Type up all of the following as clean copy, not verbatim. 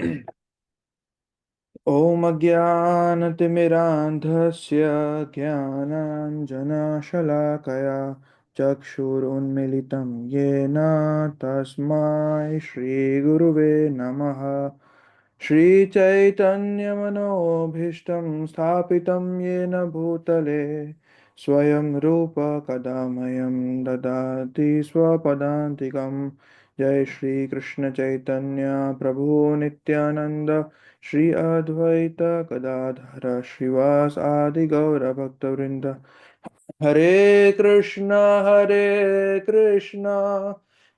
ॐ अज्ञानतिमिरान्धस्य ज्ञानाञ्जनशलाकया चक्षुरुन्मिलितं येन तस्मै श्रीगुरुवे नमः। श्रीचैतन्यमनोभीष्टं स्थापितं येन भूतले स्वयं रूप कदा मह्यं ददाति स्वपदान्तिकम्। जय श्री कृष्ण चैतन्य प्रभु नित्यानंद श्री अद्वैत गदाधर श्रीवास आदि गौर भक्तवृंद। हरे कृष्णा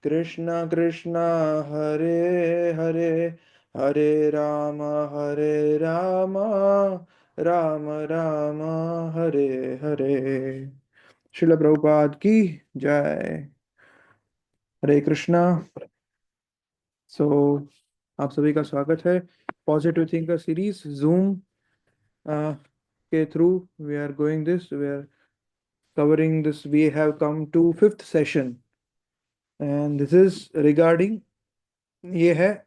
कृष्ण कृष्ण हरे हरे, हरे हरे राम राम राम हरे हरे। श्रील प्रभुपाद की जय। हरे कृष्णा। सो आप सभी का स्वागत है पॉजिटिव थिंकर सीरीज जूम के through. We are going this, we are covering this. We have come to fifth session and this is regarding, ये है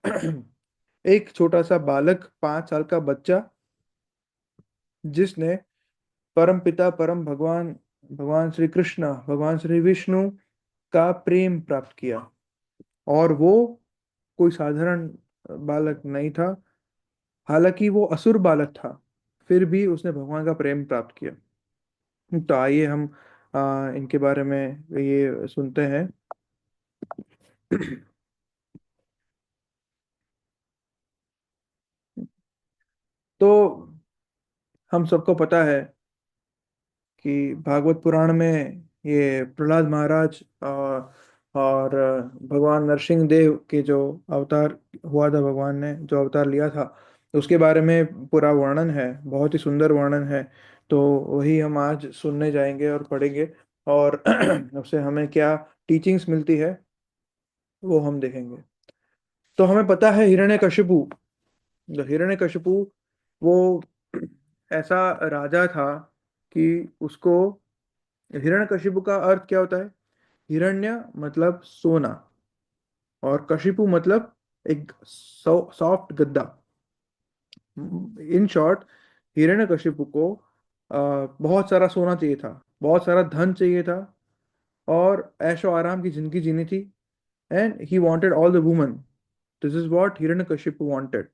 एक छोटा सा बालक, 5 साल का बच्चा, जिसने परम पिता परम भगवान भगवान श्री कृष्ण, भगवान श्री विष्णु का प्रेम प्राप्त किया। और वो कोई साधारण बालक नहीं था, हालांकि वो असुर बालक था, फिर भी उसने भगवान का प्रेम प्राप्त किया। तो आइए हम इनके बारे में ये सुनते हैं। तो हम सबको पता है कि भागवत पुराण में ये प्रहलाद महाराज और भगवान नरसिंह देव के जो अवतार हुआ था, भगवान ने जो अवतार लिया था, उसके बारे में पूरा वर्णन है, बहुत ही सुंदर वर्णन है। तो वही हम आज सुनने जाएंगे और पढ़ेंगे, और उससे हमें क्या टीचिंग्स मिलती है वो हम देखेंगे। तो हमें पता है हिरण्यकशिपु, जो हिरण्यकशिपु वो ऐसा राजा था कि उसको, हिरण्यकशिपु का अर्थ क्या होता है? हिरण्य मतलब सोना, और कशिपु मतलब एक सॉफ्ट गद्दा। इन शॉर्ट, हिरण्यकशिपु को बहुत सारा सोना चाहिए था, बहुत सारा धन चाहिए था, और ऐशो आराम की जिंदगी जीनी थी। And he wanted all the woman. This is what Hiranyakashipu wanted.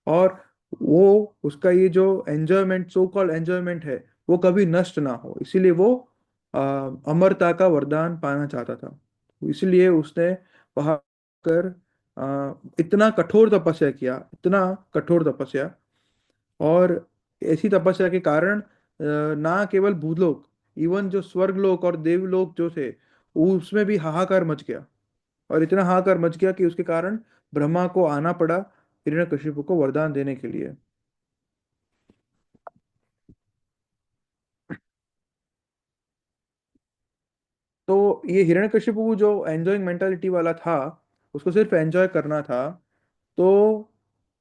और वो, उसका ये जो एंजॉयमेंट, सो कॉल्ड एंजॉयमेंट है, वो कभी नष्ट ना हो, इसीलिए वो अमरता का वरदान पाना चाहता था। इसलिए उसने वहां कर इतना कठोर तपस्या किया, इतना कठोर तपस्या। और ऐसी तपस्या के कारण ना केवल भूलोक, इवन जो स्वर्ग लोक और देवलोक जो थे, उसमें भी हाहाकार मच गया। और इतना हाहाकार मच गया कि उसके कारण ब्रह्मा को आना पड़ा हिरण्यकशिपु को वरदान देने के लिए। तो ये हिरण्यकशिपु जो एंजॉइंग मेंटालिटी वाला था, उसको सिर्फ एंजॉय करना था। तो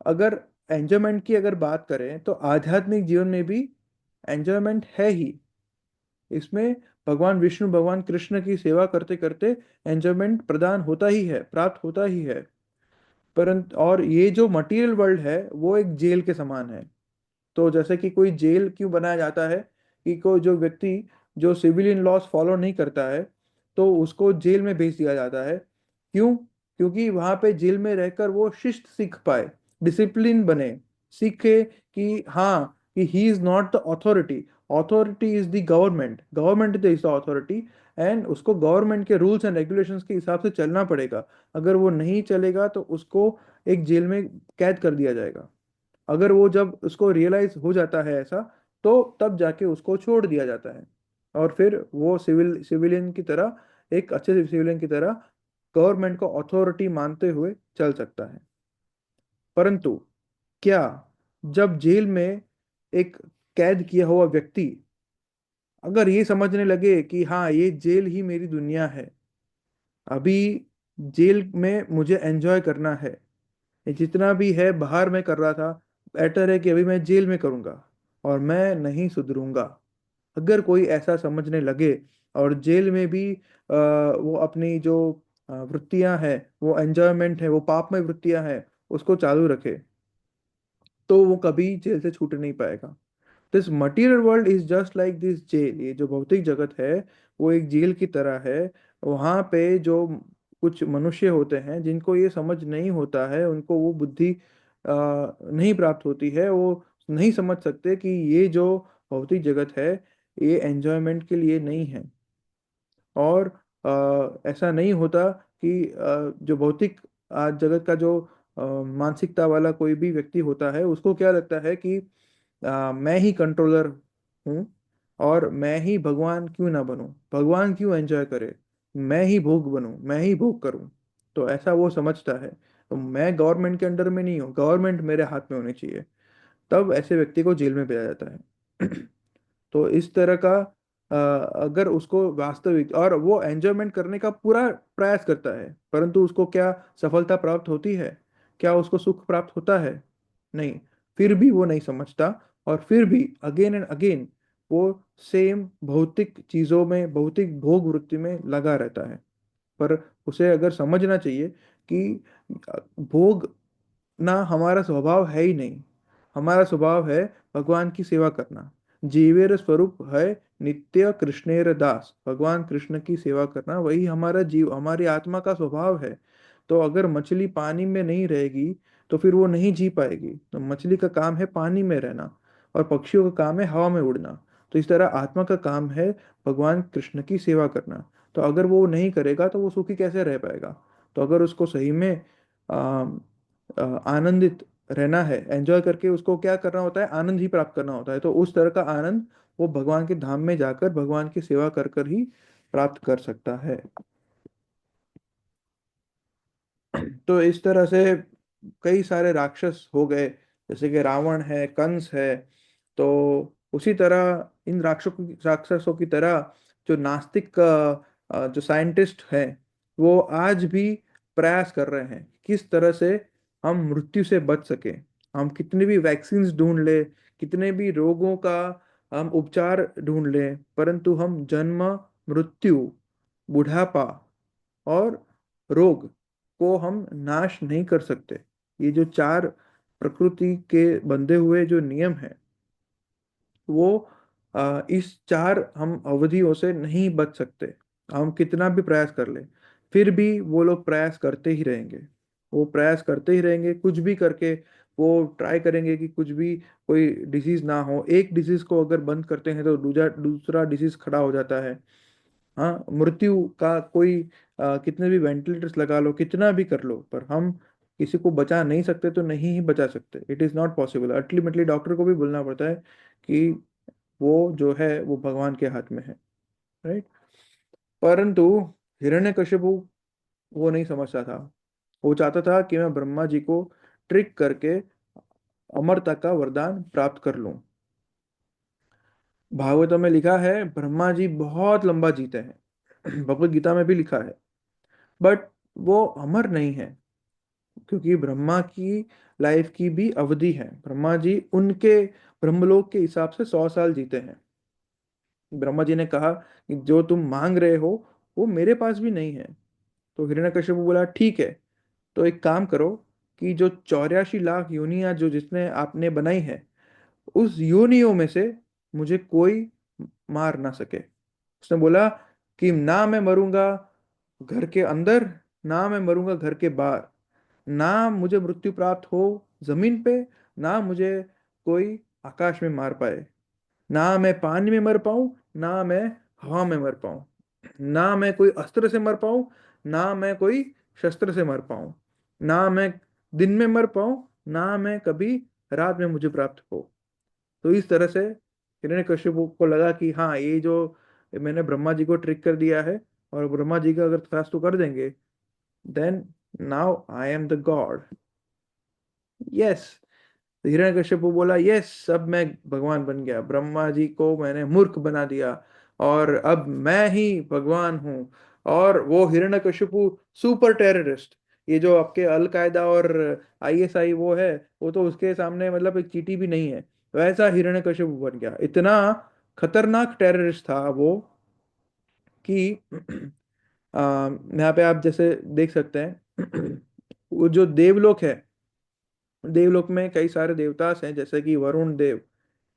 अगर एंजॉयमेंट की अगर बात करें तो आध्यात्मिक जीवन में भी एंजॉयमेंट है ही। इसमें भगवान विष्णु, भगवान कृष्ण की सेवा करते करते एंजॉयमेंट प्रदान होता ही है, प्राप्त होता ही है। परंतु और ये जो मटेरियल वर्ल्ड है वो एक जेल के समान है। तो जैसे कि कोई जेल क्यों बनाया जाता है, कि कोई जो व्यक्ति जो सिविलियन लॉस फॉलो नहीं करता है, तो उसको जेल में भेज दिया जाता है। क्यों? क्योंकि वहां पे जेल में रहकर वो शिस्त सीख पाए, डिसिप्लिन बने, सीखे कि हाँ, कि he is not the authority, authority is the government, government is the authority. And उसको गवर्नमेंट के रूल्स एंड रेगुलेशंस के हिसाब से चलना पड़ेगा। अगर वो नहीं चलेगा तो उसको एक जेल में कैद कर दिया जाएगा। अगर वो, जब उसको रियलाइज हो जाता है ऐसा, तो तब जाके उसको छोड़ दिया जाता है, और फिर वो सिविलियन की तरह, एक अच्छे सिविलियन की तरह गवर्नमेंट को अथॉरिटी मानते हुए चल सकता है। परंतु क्या, जब जेल में एक कैद किया हुआ व्यक्ति अगर ये समझने लगे कि हाँ, ये जेल ही मेरी दुनिया है, अभी जेल में मुझे एंजॉय करना है, ये जितना भी है बाहर में कर रहा था, बेटर है कि अभी मैं जेल में करूंगा और मैं नहीं सुधरूंगा। अगर कोई ऐसा समझने लगे और जेल में भी वो अपनी जो वृत्तियां हैं, वो एंजॉयमेंट है, वो पापमय वृत्तियां हैं, उसको चालू रखे, तो वो कभी जेल से छूट नहीं पाएगा। This material world is just like this jail, ये जो भौतिक जगत है वो एक जेल की तरह है। वहाँ पे जो कुछ मनुष्य होते हैं जिनको ये समझ नहीं होता है, उनको वो बुद्धि नहीं प्राप्त होती है, वो नहीं समझ सकते कि ये जो भौतिक जगत है ये एंजॉयमेंट के लिए नहीं है। और ऐसा नहीं होता कि जो भौतिक आज जगत का जो मानसिकता वाला कोई भी व्यक्ति होता है उसको क्या लगता है कि मैं ही कंट्रोलर हूँ, और मैं ही भगवान क्यों ना बनूं, भगवान क्यों एंजॉय करे, मैं ही भोग बनूं, मैं ही भोग करूं। तो ऐसा वो समझता है। तो मैं गवर्नमेंट के अंडर में नहीं हूँ, गवर्नमेंट मेरे हाथ में होनी चाहिए। तब ऐसे व्यक्ति को जेल में भेजा जाता है। तो इस तरह का अगर उसको वास्तविक, और वो एंजॉयमेंट करने का पूरा प्रयास करता है, परंतु उसको क्या सफलता प्राप्त होती है, क्या उसको सुख प्राप्त होता है? नहीं। फिर भी वो नहीं समझता, और फिर भी अगेन एंड अगेन वो सेम भौतिक चीजों में, भौतिक भोग वृत्ति में लगा रहता है। पर उसे अगर समझना चाहिए कि भोग ना हमारा स्वभाव है ही नहीं। हमारा स्वभाव है भगवान की सेवा करना। जीवेर स्वरूप है नित्य कृष्णेर दास, भगवान कृष्ण की सेवा करना वही हमारा जीव, हमारी आत्मा का स्वभाव है। तो अगर मछली पानी में नहीं रहेगी तो फिर वो नहीं जी पाएगी। तो मछली का काम है पानी में रहना, और पक्षियों का काम है हवा में उड़ना। तो इस तरह आत्मा का काम है भगवान कृष्ण की सेवा करना। तो अगर वो नहीं करेगा तो वो सुखी कैसे रह पाएगा? तो अगर उसको सही में आनंदित रहना है, एंजॉय करके उसको क्या करना होता है, आनंद ही प्राप्त करना होता है। तो उस तरह का आनंद वो भगवान के धाम में जाकर भगवान की सेवा कर कर ही प्राप्त कर सकता है। तो इस तरह से कई सारे राक्षस हो गए, जैसे कि रावण है, कंस है। तो उसी तरह इन राक्षसों की तरह जो नास्तिक जो साइंटिस्ट हैं वो आज भी प्रयास कर रहे हैं किस तरह से हम मृत्यु से बच सके। हम कितने भी वैक्सीन्स ढूंढ ले, कितने भी रोगों का हम उपचार ढूंढ लें, परंतु हम जन्म, मृत्यु, बुढ़ापा और रोग को हम नाश नहीं कर सकते। ये जो चार प्रकृति के बंधे हुए जो नियम है वो इस चार हम अवधियों से नहीं बच सकते। हम कितना भी प्रयास कर ले फिर भी वो लोग प्रयास करते ही रहेंगे। वो प्रयास करते ही रहेंगे, कुछ भी करके वो ट्राई करेंगे कि कुछ भी कोई डिजीज ना हो। एक डिजीज को अगर बंद करते हैं तो दूसरा दूसरा डिजीज खड़ा हो जाता है। हाँ, मृत्यु का कोई कितने भी वेंटिलेटर्स लगा लो, कितना भी कर लो, पर हम किसी को बचा नहीं सकते, तो नहीं ही बचा सकते। It is not possible. Ultimately doctor को भी बोलना पड़ता है कि वो जो है वो भगवान के हाथ में है। राइट। परंतु हिरण्यकशिपु वो नहीं समझता था। वो चाहता था कि मैं ब्रह्मा जी को ट्रिक करके अमरता का वरदान प्राप्त कर लूं। भागवतम में लिखा है ब्रह्मा जी बहुत लंबा जीते हैं। भगवत गीता में भी लिखा है। बट वो अमर नहीं है, क्योंकि ब्रह्मा की लाइफ की भी अवधि है। ब्रह्मा जी उनके ब्रह्मलोक के हिसाब से 100 साल जीते हैं। ब्रह्मा जी ने कहा कि जो तुम मांग रहे हो वो मेरे पास भी नहीं है। तो हिरण्यकशिपु बोला ठीक है, तो एक काम करो कि जो 84 लाख योनियां जो जिसने आपने बनाई है उस योनियों में से मुझे कोई मार ना सके। उसने बोला कि ना मैं मरूंगा घर के अंदर, ना मैं मरूंगा घर के बाहर, ना मुझे मृत्यु प्राप्त हो जमीन पे, ना मुझे कोई आकाश में मार पाए, ना मैं पानी में मर पाऊं, ना मैं हवा में मर पाऊं, ना मैं कोई अस्त्र से मर पाऊं, ना मैं कोई शस्त्र से मर पाऊं, ना मैं दिन में मर पाऊं, ना मैं कभी रात में मुझे प्राप्त हो। तो इस तरह से हिरण्यकशिपु को लगा कि हाँ, ये जो मैंने ब्रह्मा जी को ट्रिक कर दिया है, और ब्रह्मा जी का अगर तथास्तु कर देंगे, then now I am the god. Yes. Hiranyakashipu बोला यस, अब मैं भगवान बन गया, ब्रह्मा जी को मैंने मूर्ख बना दिया, और अब मैं ही भगवान हूँ। और वो हिरण्यकशिपु सुपर टेररिस्ट, ये जो आपके अलकायदा और आईएसआई वो है, वो तो उसके सामने मतलब एक चींटी भी नहीं है। वैसा हिरण्यकशिपु बन गया, इतना खतरनाक टेररिस्ट था वो कि यहाँ पे आप जैसे देख सकते हैं वो जो देवलोक है, देवलोक में कई सारे देवता हैं, जैसे कि वरुण देव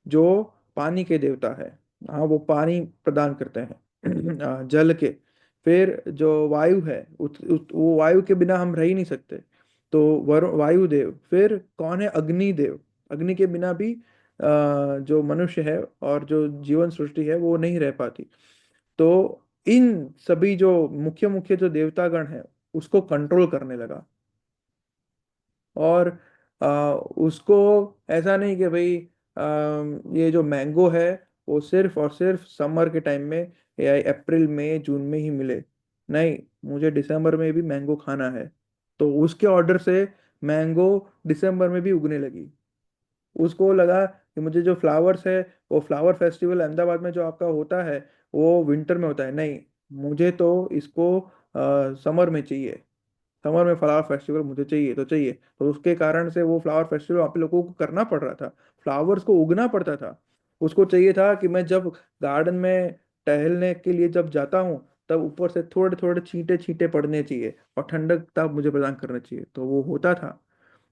जो पानी के देवता है। हाँ, वो पानी प्रदान करते हैं जल के। फिर जो वायु है, वो वायु के बिना हम रह ही नहीं सकते। तो वायु देव। फिर कौन है? अग्नि देव। अग्नि के बिना भी जो मनुष्य है और जो जीवन सृष्टि है वो नहीं रह पाती। तो इन सभी जो मुख्य मुख्य जो देवतागण है उसको कंट्रोल करने लगा। और उसको ऐसा नहीं कि भाई ये जो मैंगो है वो सिर्फ और सिर्फ समर के टाइम में या अप्रैल मई जून में ही मिले। नहीं, मुझे दिसंबर में भी मैंगो खाना है। तो उसके ऑर्डर से मैंगो दिसंबर में भी उगने लगी। उसको लगा कि मुझे जो फ्लावर्स है, वो फ्लावर फेस्टिवल अहमदाबाद में जो आपका होता है वो विंटर में होता है। नहीं, मुझे तो इसको समर में चाहिए। समर में फ्लावर फेस्टिवल मुझे चाहिए तो चाहिए। तो उसके कारण से वो फ्लावर फेस्टिवल वहाँ पे लोगों को करना पड़ रहा था। फ्लावर्स को उगना पड़ता था। उसको चाहिए था कि मैं जब गार्डन में टहलने के लिए जब जाता हूँ तब ऊपर से थोड़े थोड़े छींटे छींटे पड़ने चाहिए और ठंडक तब मुझे प्रदान करना चाहिए, तो वो होता था।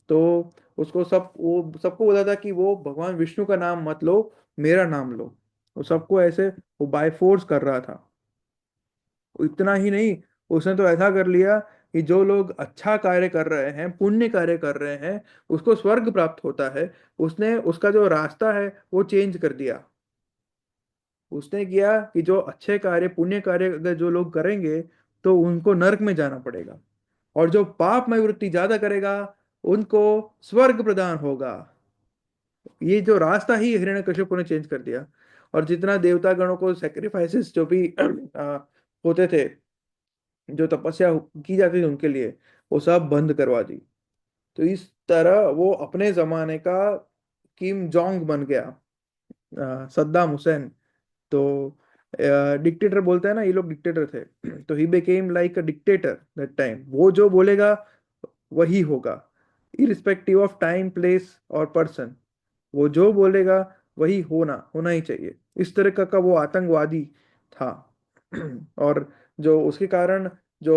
तो उसको वो सबको बोला था कि वो भगवान विष्णु का नाम मत लो, मेरा नाम लो। वो सबको ऐसे वो बाय फोर्स कर रहा था। इतना ही नहीं, उसने तो ऐसा कर लिया कि जो लोग अच्छा कार्य कर रहे हैं, पुण्य कार्य कर रहे हैं, उसको स्वर्ग प्राप्त होता है। उसने उसका जो रास्ता है वो चेंज कर दिया। उसने किया कि जो अच्छे कार्य पुण्य कार्य अगर जो लोग करेंगे तो उनको नरक में जाना पड़ेगा, और जो पापमय वृत्ति ज्यादा करेगा उनको स्वर्ग प्रदान होगा। ये जो रास्ता ही हिरण्यकशिपु ने चेंज कर दिया। और जितना देवता गणों को सेक्रीफाइसेस जो भी होते थे, जो तपस्या की जाती थी उनके लिए, वो सब बंद करवा दी। तो इस तरह वो अपने जमाने का किम जोंग बन गया, सद्दाम हुसैन। तो डिक्टेटर बोलते हैं ना, ये लोग डिक्टेटर थे। तो he became like a dictator that time. वो जो बोलेगा वही होगा, इरिस्पेक्टिव ऑफ टाइम प्लेस और पर्सन। वो जो बोलेगा वही होना होना ही चाहिए। इस तरह का वो आतंकवादी था। और जो उसके कारण जो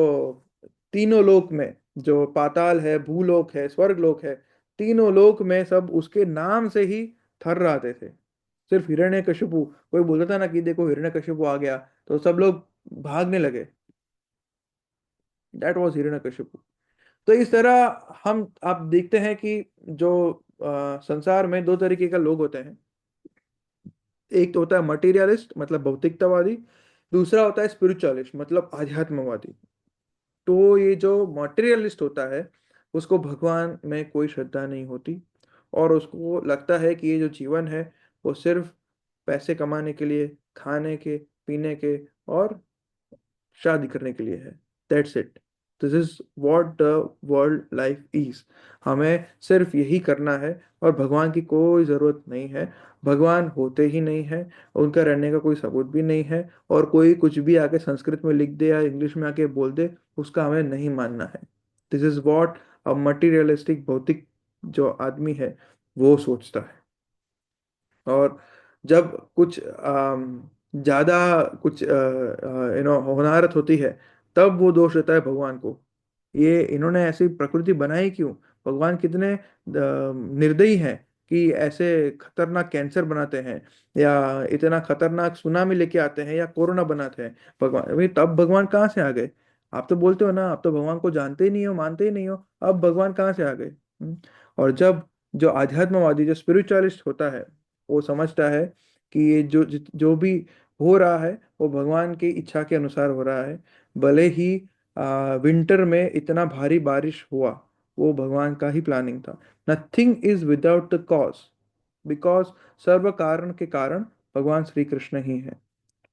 तीनों लोक में, जो पाताल है, भूलोक है, स्वर्ग लोक है, तीनों लोक में सब उसके नाम से ही थर्राते थे। सिर्फ हिरण्यकशिपु, कोई बोलता था ना कि देखो हिरण्यकशिपु आ गया, तो सब लोग भागने लगे। That was Hiranyakashipu. तो इस तरह हम आप देखते हैं कि जो संसार में दो तरीके का लोग होते हैं। एक तो होता है मटीरियलिस्ट मतलब भौतिकतावादी, दूसरा होता है स्पिरिचुअलिस्ट मतलब आध्यात्मवादी। तो ये जो मटेरियलिस्ट होता है उसको भगवान में कोई श्रद्धा नहीं होती, और उसको लगता है कि ये जो जीवन है वो सिर्फ पैसे कमाने के लिए, खाने के, पीने के और शादी करने के लिए है। That's it. This is what the world life is. हमें सिर्फ यही करना है और भगवान की कोई ज़रूरत नहीं है। भगवान होते ही नहीं है, उनका रहने का कोई सबूत भी नहीं है। और कोई कुछ भी आके संस्कृत में लिख दे या इंग्लिश में आके बोल दे, उसका हमें नहीं मानना है। This is what a materialistic भौतिक जो आदमी है वो सोचता है। और जब कुछ ज्यादा कुछ होनारत होती है, तब वो दोष देता है भगवान को। ये इन्होंने ऐसी प्रकृति बनाई क्यों? भगवान कितने निर्दयी हैं कि ऐसे खतरनाक कैंसर बनाते हैं, या इतना खतरनाक सुनामी लेके आते हैं, या कोरोना बनाते हैं। भगवान भाई, तब भगवान कहाँ से आ गए? आप तो बोलते हो ना, आप तो भगवान को जानते ही नहीं हो, मानते ही नहीं हो, अब भगवान कहाँ से आ गए? और जब जो आध्यात्मवादी, जो स्पिरिचुअलिस्ट होता है, वो समझता है कि ये जो भी हो रहा है वो भगवान की इच्छा के अनुसार हो रहा है। भले ही विंटर में इतना भारी बारिश हुआ, वो भगवान का ही प्लानिंग था। Nothing is without the cause, because सर्व कारण के कारण भगवान श्री कृष्ण ही है।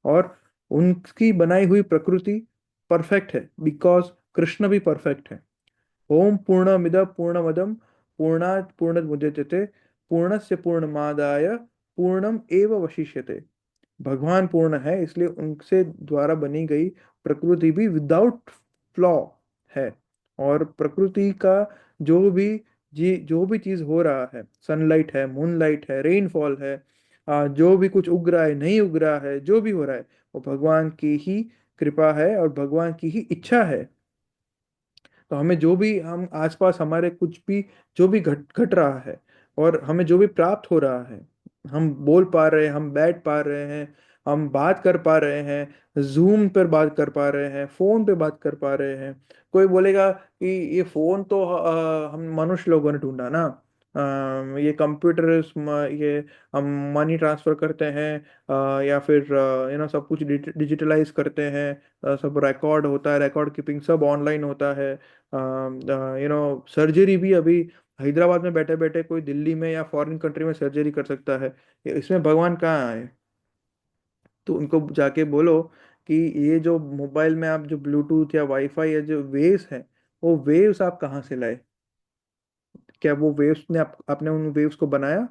और उनकी बनाई हुई प्रकृति परफेक्ट है, बिकॉज कृष्ण भी परफेक्ट है। ओम पूर्णमिद पूर्णमदम पूर्णात् पूर्णमुदच्यते पूर्णस्य पूर्णमादाय पूर्णम एव वशिष्यते। भगवान पूर्ण है, इसलिए उनसे द्वारा बनी गई प्रकृति भी विदाउट फ्लॉ है। और प्रकृति का जो भी जो भी चीज हो रहा है, सनलाइट है, मूनलाइट है, रेनफॉल है, जो भी कुछ उग रहा है, नहीं उग रहा है, जो भी हो रहा है, वो भगवान की ही कृपा है और भगवान की ही इच्छा है। तो हमें जो भी हम आसपास हमारे कुछ भी जो भी घट घट रहा है और हमें जो भी प्राप्त हो रहा है, हम बोल पा रहे हैं, हम बैठ पा रहे हैं, हम बात कर पा रहे हैं, जूम पर बात कर पा रहे हैं, फोन पे बात कर पा रहे हैं। कोई बोलेगा कि ये फोन तो हम मनुष्य लोगों ने ढूंढा ना, ये कंप्यूटर, ये हम मनी ट्रांसफर करते हैं, या फिर सब कुछ डिजिटलाइज करते हैं, सब रिकॉर्ड होता है, रिकॉर्ड कीपिंग सब ऑनलाइन होता है। सर्जरी भी अभी हैदराबाद में बैठे बैठे कोई दिल्ली में या फॉरेन कंट्री में सर्जरी कर सकता है। इसमें भगवान कहाँ है? तो उनको जाके बोलो कि ये जो मोबाइल में आप जो ब्लूटूथ या वाईफाई या जो वेव्स हैं, वो वेव्स आप कहाँ से लाए? क्या वो वेव्स ने आपने उन वेव्स को बनाया?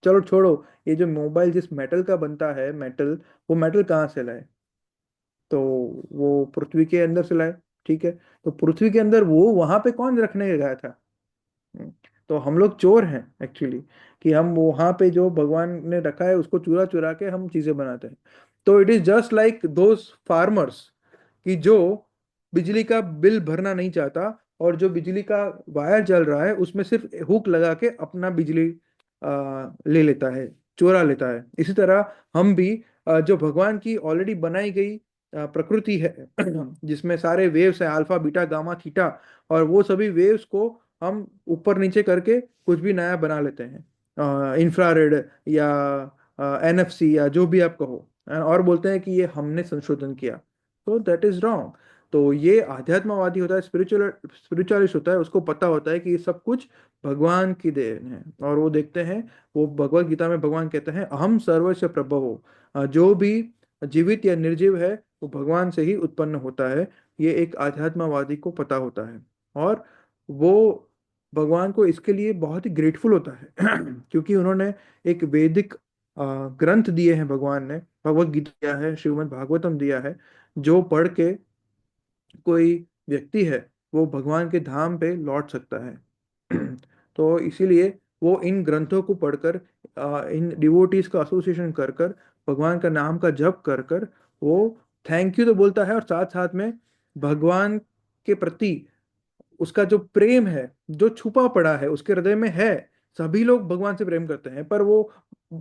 चलो छोड़ो, ये जो मोबाइल जिस मेटल का बनता है, मेटल, वो मेटल कहाँ से लाए? तो वो पृथ्वी के अंदर से लाए। ठीक है, तो पृथ्वी के अंदर वो वहां पे कौन रखने गया था? हम्म, तो हम लोग चोर हैं एक्चुअली, कि हम वहां पे जो भगवान ने रखा है उसको चुरा चुरा के हम चीजें बनाते हैं। तो it is just like those farmers, कि जो बिजली का बिल भरना नहीं चाहता, और जो बिजली का वायर जल रहा है उसमें सिर्फ हुक लगा के अपना बिजली ले लेता है, चोरा लेता है। इसी तरह हम भी जो भगवान की ऑलरेडी बनाई गई प्रकृति है जिसमें सारे वेव्स है, अल्फा बीटा गामा थीटा, और वो सभी वेव्स को हम ऊपर नीचे करके कुछ भी नया बना लेते हैं, इंफ्रारेड या एनएफसी या जो भी आप कहो, और बोलते हैं कि ये हमने संशोधन किया। तो दैट इज रॉन्ग। तो ये आध्यात्मवादी होता है, स्पिरिचुअलिस्ट होता है, उसको पता होता है कि ये सब कुछ भगवान की देन है। और वो देखते हैं, वो भगवत गीता में भगवान कहते हैं अहम सर्वस्व प्रभवो, जो भी जीवित या निर्जीव है वो भगवान से ही उत्पन्न होता है। ये एक आध्यात्मवादी को पता होता है, और वो भगवान को इसके लिए बहुत ही ग्रेटफुल होता है क्योंकि उन्होंने एक वैदिक ग्रंथ दिए हैं भगवान ने, भगवत गीता दिया है, श्रीमद् भागवतम दिया है, जो पढ़ के कोई व्यक्ति है वो भगवान के धाम पे लौट सकता है। तो इसीलिए वो इन ग्रंथों को पढ़कर, इन डिवोटीज का एसोसिएशन कर कर, भगवान का नाम का जप कर कर, वो थैंक यू तो बोलता है, और साथ साथ में भगवान के प्रति उसका जो प्रेम है, जो छुपा पड़ा है उसके हृदय में है। सभी लोग भगवान से प्रेम करते हैं, पर वो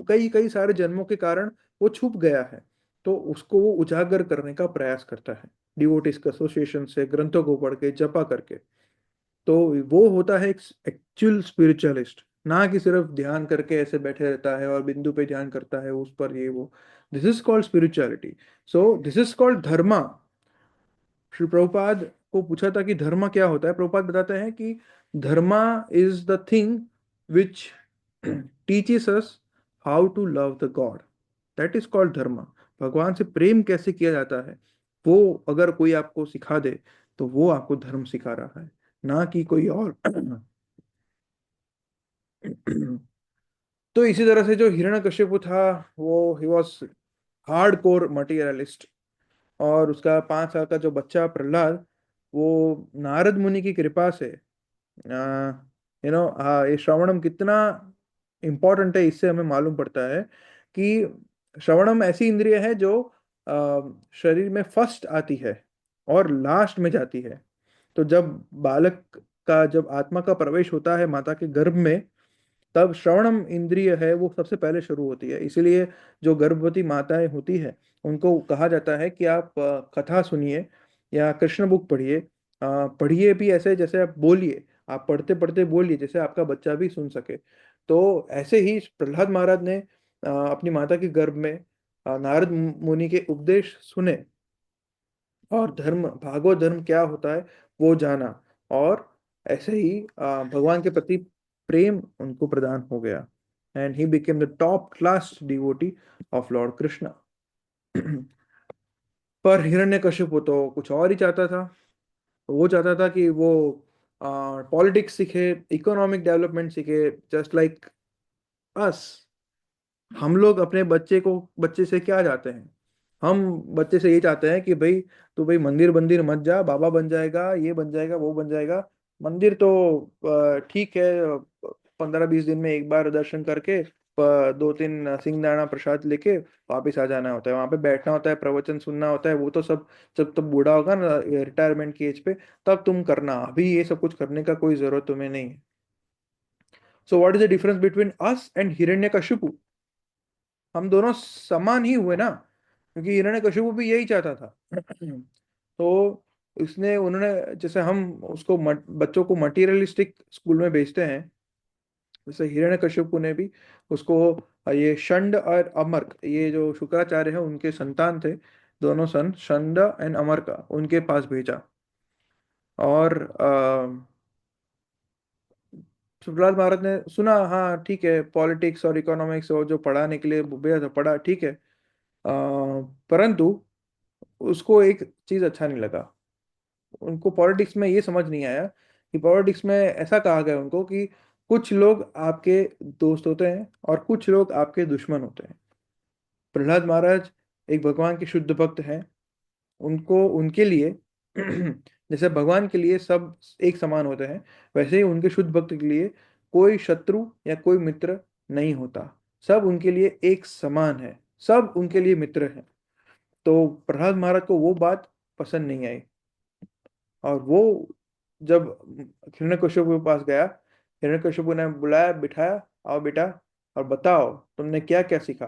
कई कई सारे जन्मों के कारण वो छुप गया है। तो उसको वो उजागर करने का प्रयास करता है, डिवोटिस के एसोसिएशन से, ग्रंथों को पढ़ के, जपा करके। तो वो होता है एक एक्चुअल स्पिरिचुअलिस्ट, ना कि सिर्फ ध्यान करके ऐसे बैठे रहता है और बिंदु पे ध्यान करता है उस पर, ये वो। This is called spirituality. So this is called dharma. Shri Prabhupada को पूछा था कि धर्म क्या होता है, प्रभुपाद बताते हैं कि dharma is the thing which teaches us how to love the God. That is called dharma. भगवान से प्रेम कैसे किया जाता है, वो अगर कोई आपको सिखा दे तो वो आपको धर्म सिखा रहा है, ना कि कोई और। तो इसी तरह से जो हिरण्यकशिपु था, वो he was hard core materialist. और उसका 5 साल का जो बच्चा प्रहलाद, वो नारद मुनि की कृपा से, हाँ, ये श्रवणम कितना इम्पोर्टेंट है इससे हमें मालूम पड़ता है कि श्रवणम ऐसी इंद्रिय है जो शरीर में फर्स्ट आती है और लास्ट में जाती है। तो जब बालक का, जब आत्मा का प्रवेश होता है माता के गर्भ में, तब श्रवणम इंद्रिय है वो सबसे पहले शुरू होती है। इसीलिए जो गर्भवती माताएं होती है उनको कहा जाता है कि आप कथा सुनिए या कृष्ण बुक पढ़िए। पढ़िए भी ऐसे जैसे आप बोलिए, आप पढ़ते पढ़ते बोलिए जैसे आपका बच्चा भी सुन सके। तो ऐसे ही प्रहलाद महाराज ने अपनी माता के गर्भ में नारद मुनि के उपदेश सुने, और धर्म, भागवत धर्म क्या होता है वो जाना, और ऐसे ही भगवान के प्रति प्रेम उनको प्रदान हो गया। And he became the top class devotee of Lord Krishna. पर हिरण्यकशिपु तो कुछ और ही चाहता था। वो चाहता था कि वो पॉलिटिक्स सीखे, इकोनॉमिक डेवलपमेंट सीखे, जस्ट लाइक अस। हम लोग अपने बच्चे से क्या चाहते हैं? हम बच्चे से ये चाहते हैं कि भाई, तू भाई मंदिर मंदिर मत जा, बाबा बन जाएगा, ये बन जाएगा, वो बन जाएगा। मंदिर तो ठीक है, 15-20 दिन में एक बार दर्शन करके, दो तीन सिंगदाना प्रसाद लेके वापस आ जाना होता है, वहां पे बैठना होता है, प्रवचन सुनना होता है, वो तो सब जब तब बूढ़ा होगा ना रिटायरमेंट की एज पे, तब तुम करना, अभी ये सब कुछ करने का कोई जरूरत तुम्हें नहीं है। So what is the difference between us and Hiranyakashipu? हम दोनों समान ही हुए ना, क्योंकि हिरण्यकशिपु भी यही चाहता था। तो उसने उन्होंने जैसे हम उसको बच्चों को मटीरियलिस्टिक स्कूल में भेजते हैं, जैसे हिरण्यकशिपु ने भी उसको ये षंड और अमर्क, ये जो शुक्राचार्य है उनके संतान थे, दोनों सन षंड एंड अमर का, उनके पास भेजा। और प्रहलाद महाराज ने सुना, हाँ ठीक है, पॉलिटिक्स और इकोनॉमिक्स और जो पढ़ाने के लिए भेजा था पढ़ा, ठीक है। परंतु उसको एक चीज अच्छा नहीं लगा। उनको पॉलिटिक्स में ये समझ नहीं आया कि पॉलिटिक्स में ऐसा कहा गया उनको कि कुछ लोग आपके दोस्त होते हैं और कुछ लोग आपके दुश्मन होते हैं। प्रहलाद महाराज एक भगवान के शुद्ध भक्त हैं, उनको उनके लिए जैसे भगवान के लिए सब एक समान होते हैं, वैसे ही उनके शुद्ध भक्त के लिए कोई शत्रु या कोई मित्र नहीं होता। सब उनके लिए एक समान है, सब उनके लिए मित्र हैं। तो प्रहलाद महाराज को वो बात पसंद नहीं आई, और वो जब हिरण्यकशिपु के पास गया, हिरण्यकशिपु ने बुलाया, बिठाया, आओ बेटा और बताओ तुमने क्या क्या सीखा।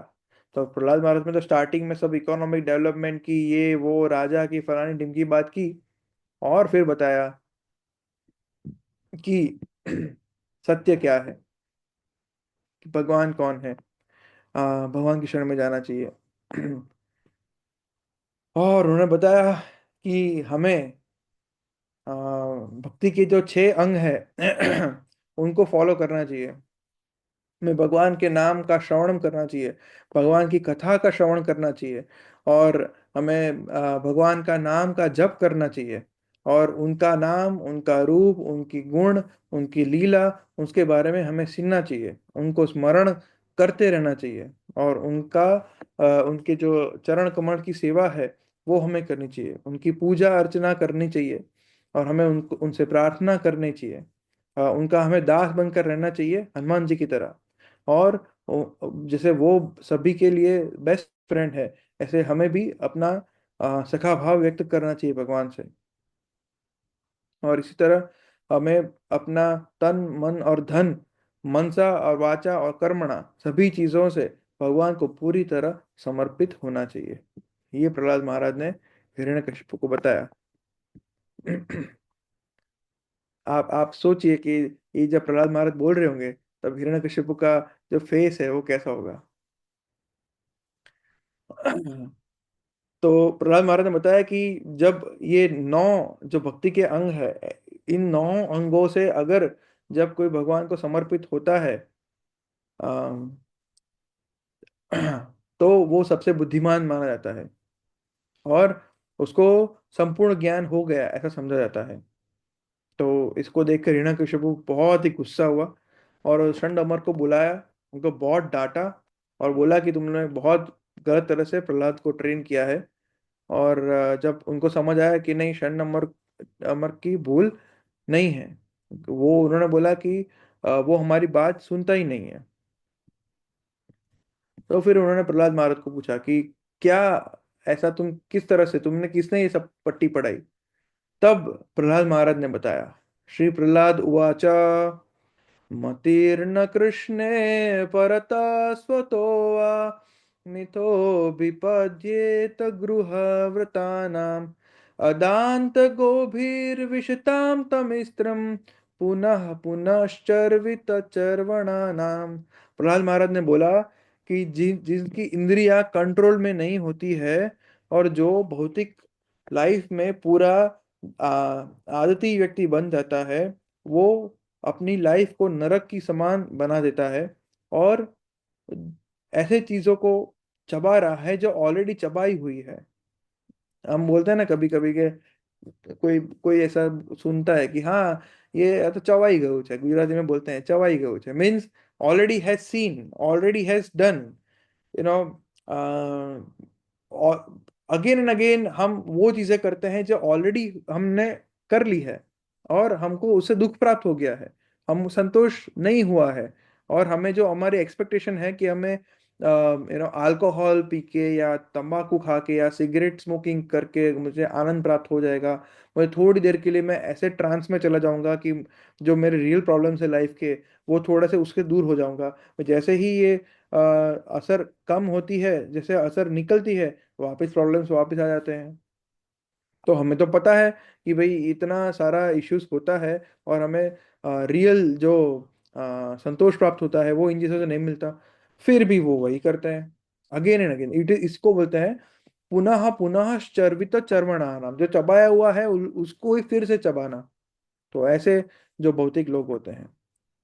तो प्रहलाद महाराज में तो स्टार्टिंग में सब इकोनॉमिक डेवलपमेंट की, ये वो राजा की फलानी ढिमकी बात की, और फिर बताया कि सत्य क्या है, कि भगवान कौन है, भगवान की शरण में जाना चाहिए। और उन्होंने बताया कि हमें भक्ति के जो 6 अंग है उनको फॉलो करना चाहिए। हमें भगवान के नाम का श्रवण करना चाहिए, भगवान की कथा का श्रवण करना चाहिए, और हमें भगवान का नाम का जप करना चाहिए, और उनका नाम, उनका रूप, उनकी गुण, उनकी लीला, उसके बारे में हमें सुनना चाहिए, उनको स्मरण करते रहना चाहिए, और उनके जो चरण कमल की सेवा है वो हमें करनी चाहिए, उनकी पूजा अर्चना करनी चाहिए, और हमें उनसे प्रार्थना करनी चाहिए। उनका हमें दास बनकर रहना चाहिए, हनुमान जी की तरह। और जैसे वो सभी के लिए बेस्ट फ्रेंड है, ऐसे हमें भी अपना सखा भाव व्यक्त करना चाहिए भगवान से। और इसी तरह हमें अपना तन मन और धन, मनसा और वाचा और कर्मणा, सभी चीजों से भगवान को पूरी तरह समर्पित होना चाहिए। ये प्रहलाद महाराज ने हिरण्यकशिपु को बताया। आप सोचिए कि ये जब प्रहलाद महाराज बोल रहे होंगे, तब हिरण्यकशिपु का जो फेस है वो कैसा होगा। तो प्रहलाद महाराज ने बताया कि जब ये 9 जो भक्ति के अंग है, इन 9 अंगों से अगर जब कोई भगवान को समर्पित होता है, अम, तो वो सबसे बुद्धिमान माना जाता है, और उसको संपूर्ण ज्ञान हो गया ऐसा समझा जाता है। तो इसको देखकर हिरण्यकशिपु बहुत ही गुस्सा हुआ, और षंड अमर को बुलाया, उनको बहुत डांटा, और बोला कि तुमने बहुत गलत तरह से प्रहलाद को ट्रेन किया है। और जब उनको समझ आया कि नहीं, षण अमर अमर की भूल नहीं है, वो उन्होंने बोला कि वो हमारी बात सुनता ही नहीं है। तो फिर उन्होंने प्रहलाद महाराज को पूछा कि क्या ऐसा, तुम किस तरह से, तुमने किसने ये सब पट्टी पढ़ाई। तब प्रहलाद महाराज ने बताया, श्री प्रहलाद उवाच मतिर्न कृष्णे परता स्वतो वा मिथो विपद्येत गृहव्रतानाम् अदान्त गोभिर्विशतां तमिस्त्रम पुनः पुनश्चर्वित चर्वणानाम। प्रहलाद महाराज ने बोला कि जिनकी इंद्रियां कंट्रोल में नहीं होती है, और जो भौतिक लाइफ में पूरा आदती व्यक्ति बन जाता है, वो अपनी लाइफ को नरक की समान बना देता है, और ऐसे चीजों को चबा रहा है जो ऑलरेडी चबाई हुई है। हम बोलते हैं ना कभी कभी के, कोई कोई ऐसा सुनता है कि हाँ, ये तो चवाई गયું છે, गुजराती में बोलते हैं चवाई गયું છે, means already has seen, already has done, you know. और अगेन एंड अगेन हम वो चीजें करते हैं जो ऑलरेडी हमने कर ली है, और हमको उससे दुख प्राप्त हो गया है, हम संतोष नहीं हुआ है, और हमें जो हमारी एक्सपेक्टेशन है कि हमें अल्कोहल पी के या तंबाकू खा के या सिगरेट स्मोकिंग करके मुझे आनंद प्राप्त हो जाएगा, मुझे थोड़ी देर के लिए मैं ऐसे ट्रांस में चला जाऊंगा कि जो मेरे रियल प्रॉब्लम्स है लाइफ के, वो थोड़ा से उसके दूर हो जाऊंगा। जैसे ही ये असर कम होती है, जैसे असर निकलती है, वापस प्रॉब्लम्स वापस आ जाते हैं। तो हमें तो पता है कि भाई इतना सारा इश्यूज होता है, और हमें रियल जो संतोष प्राप्त होता है वो इन चीज़ों से नहीं मिलता। फिर भी वो वही करते हैं, अगेन एंड अगेन। इट इसको बोलते हैं पुनः पुनः चर्वित चर्वणा नाम, जो चबाया हुआ है उसको ही फिर से चबाना। तो ऐसे जो भौतिक लोग होते हैं।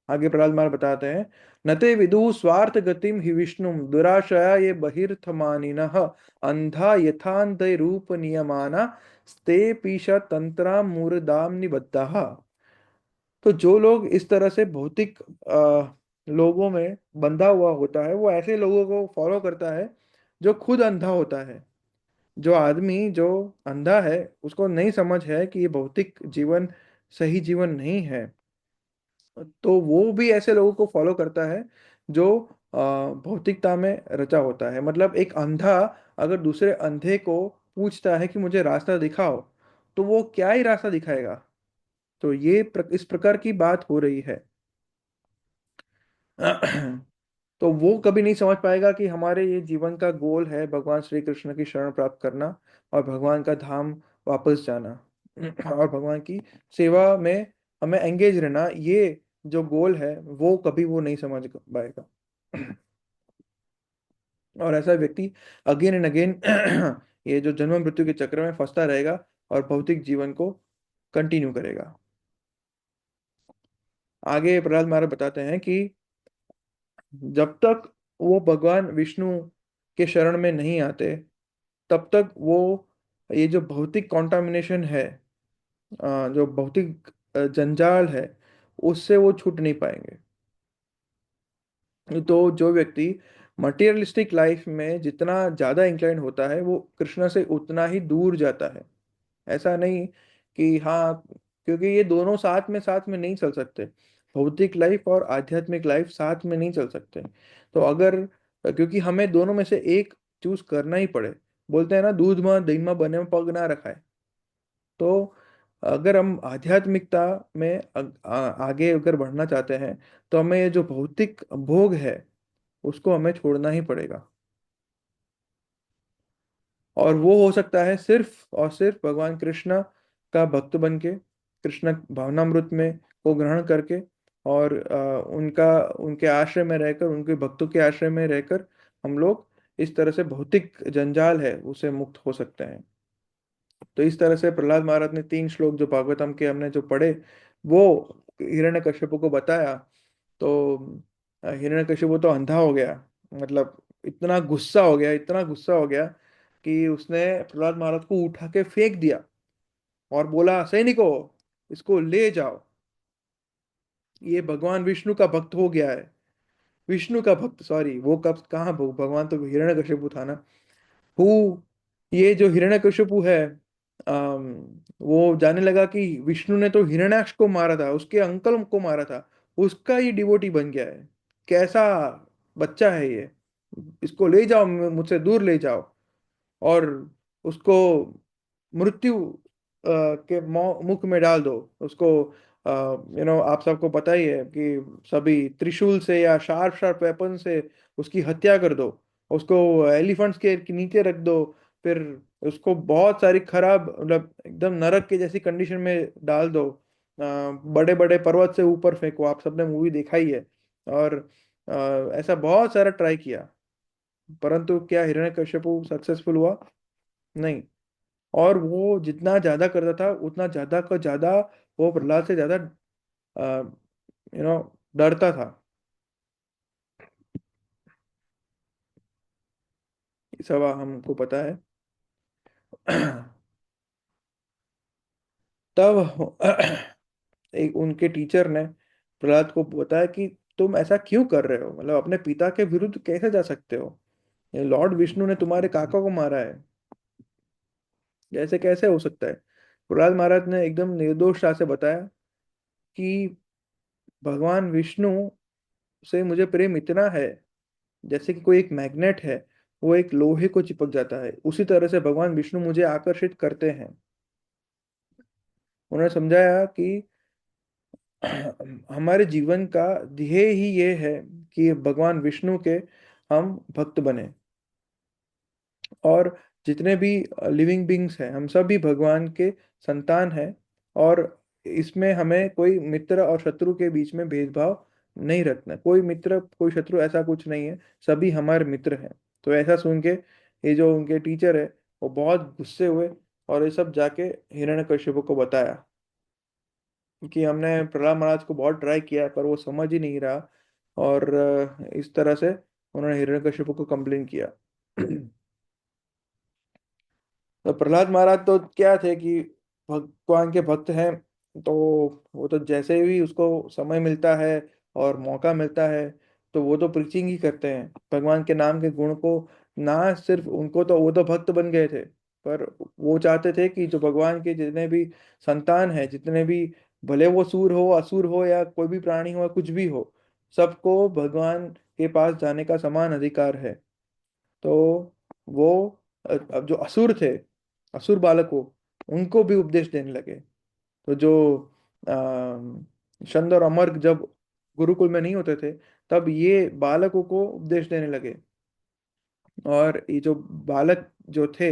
आगे प्रहलाद महाराज बताते हैं, नते विदु स्वार्थ गतिम हि विष्णु दुराशया ये बहिर्थमानिनः अंधा यथांध रूप नियमाना स्ते पीशा तंत्रा मूर्धाम निबद्धाः। तो जो लोग इस तरह से भौतिक लोगों में बंधा हुआ होता है, वो ऐसे लोगों को फॉलो करता है जो खुद अंधा होता है। जो आदमी जो अंधा है, उसको नहीं समझ है कि ये भौतिक जीवन सही जीवन नहीं है, तो वो भी ऐसे लोगों को फॉलो करता है जो भौतिकता में रचा होता है। मतलब एक अंधा अगर दूसरे अंधे को पूछता है कि मुझे रास्ता दिखाओ, तो वो क्या ही रास्ता दिखाएगा। तो इस प्रकार की बात हो रही है। तो वो कभी नहीं समझ पाएगा कि हमारे ये जीवन का गोल है भगवान श्री कृष्ण की शरण प्राप्त करना, और भगवान का धाम वापस जाना, और भगवान की सेवा में हमें एंगेज रहना। ये जो गोल है वो कभी वो नहीं समझ पाएगा। और ऐसा व्यक्ति अगेन एंड अगेन ये जो जन्म मृत्यु के चक्र में फंसता रहेगा और भौतिक जीवन को कंटिन्यू करेगा। आगे प्रहलाद महाराज बताते हैं कि जब तक वो भगवान विष्णु के शरण में नहीं आते, तब तक वो ये जो भौतिक कॉन्टामिनेशन है, जो भौतिक जंजाल है, उससे वो छूट नहीं पाएंगे। तो जो व्यक्ति मटेरियलिस्टिक लाइफ में जितना ज्यादा इंक्लाइन होता है, वो कृष्ण से उतना ही दूर जाता है। ऐसा नहीं कि हाँ, क्योंकि ये दोनों साथ में नहीं चल सकते। भौतिक लाइफ और आध्यात्मिक लाइफ साथ में नहीं चल सकते। तो अगर, क्योंकि हमें दोनों में से एक चूज करना ही पड़े। बोलते हैं ना, दूध में दही में बने में पग ना रखा है। तो अगर हम आध्यात्मिकता में आगे अगर बढ़ना चाहते हैं, तो हमें ये जो भौतिक भोग है उसको हमें छोड़ना ही पड़ेगा। और वो हो सकता है सिर्फ और सिर्फ भगवान कृष्ण का भक्त बन के, कृष्ण भावनामृत में को ग्रहण करके, और उनका उनके आश्रय में रहकर, उनके भक्तों के आश्रय में रहकर हम लोग इस तरह से भौतिक जंजाल है उसे मुक्त हो सकते हैं। तो इस तरह से प्रहलाद महाराज ने 3 श्लोक जो भागवतम के हमने जो पढ़े, वो हिरण्यकश्यप को बताया। तो हिरण्यकश्यप तो अंधा हो गया। मतलब इतना गुस्सा हो गया, इतना गुस्सा हो गया कि उसने प्रहलाद महाराज को उठा के फेंक दिया और बोला, सैनिकों, इसको ले जाओ, ये भगवान विष्णु का भक्त हो गया है। विष्णु का भक्त, सॉरी, वो कब कहाँ भगवान तो हिरण्यकश्यप था ना। हु ये जो हिरण्यकश्यपु है, वो जाने लगा कि विष्णु ने तो हिरण्याक्ष को मारा था, उसके अंकल को मारा था, उसका ही डिवोटी बन गया है। कैसा बच्चा है ये, इसको ले जाओ, मुझसे दूर ले जाओ। और उसको मृत्यु के मुख में डाल दो उसको। आप सबको पता ही है कि सभी त्रिशूल से या शार्प शार्प वेपन से उसकी हत्या कर दो, उसको एलिफेंट्स के नीचे रख दो, फिर उसको बहुत सारी खराब, मतलब एकदम नरक के जैसी कंडीशन में डाल दो, बड़े बड़े पर्वत से ऊपर फेंको। आप सबने मूवी देखा ही है। और अ, ऐसा बहुत सारा ट्राई किया, परंतु क्या हिरण्यकश्यपु सक्सेसफुल हुआ? नहीं। और वो जितना ज्यादा करता था, उतना ज्यादा का ज्यादा वो प्रहलाद से ज्यादा डरता था। ये सब हमको पता है। तब एक उनके टीचर ने प्रहलाद को बताया कि तुम ऐसा क्यों कर रहे हो, मतलब अपने पिता के विरुद्ध कैसे जा सकते हो? ये लॉर्ड विष्णु ने तुम्हारे काका को मारा है, ऐसे कैसे हो सकता है? प्रहलाद महाराज ने एकदम निर्दोषता से बताया कि भगवान विष्णु से मुझे प्रेम इतना है, जैसे कि कोई एक मैग्नेट है, वो एक लोहे को चिपक जाता है, उसी तरह से भगवान विष्णु मुझे आकर्षित करते हैं। उन्होंने समझाया कि हमारे जीवन का ध्येय ही ये है कि भगवान विष्णु के हम भक्त बने। और जितने भी लिविंग बींग्स हैं, हम सब भी भगवान के संतान हैं। और इसमें हमें कोई मित्र और शत्रु के बीच में भेदभाव नहीं रखना, कोई मित्र कोई शत्रु ऐसा कुछ नहीं है, सभी हमारे मित्र हैं। तो ऐसा सुन के ये जो उनके टीचर है, वो बहुत गुस्से हुए और ये सब जाके हिरण्यकश्यप को बताया कि हमने प्रहलाद महाराज को बहुत ट्राई किया पर वो समझ ही नहीं रहा। और इस तरह से उन्होंने हिरण्यकश्यप को कंप्लेन किया। तो प्रहलाद महाराज तो क्या थे कि भगवान के भक्त हैं। तो वो तो जैसे भी उसको समय मिलता है और मौका मिलता है, तो वो तो प्रीचिंग ही करते हैं भगवान के नाम के गुण को। ना सिर्फ उनको, तो वो तो भक्त बन गए थे, पर वो चाहते थे कि जो भगवान के जितने भी संतान हैं, जितने भी, भले वो सूर हो असुर हो या कोई भी प्राणी हो या कुछ भी हो, सबको भगवान के पास जाने का समान अधिकार है। तो वो अब जो असुर थे, असुर बालक हो, उनको भी उपदेश देने लगे। तो जो छंद और अमर जब गुरुकुल में नहीं होते थे, तब ये बालकों को उपदेश देने लगे। और ये जो बालक जो थे,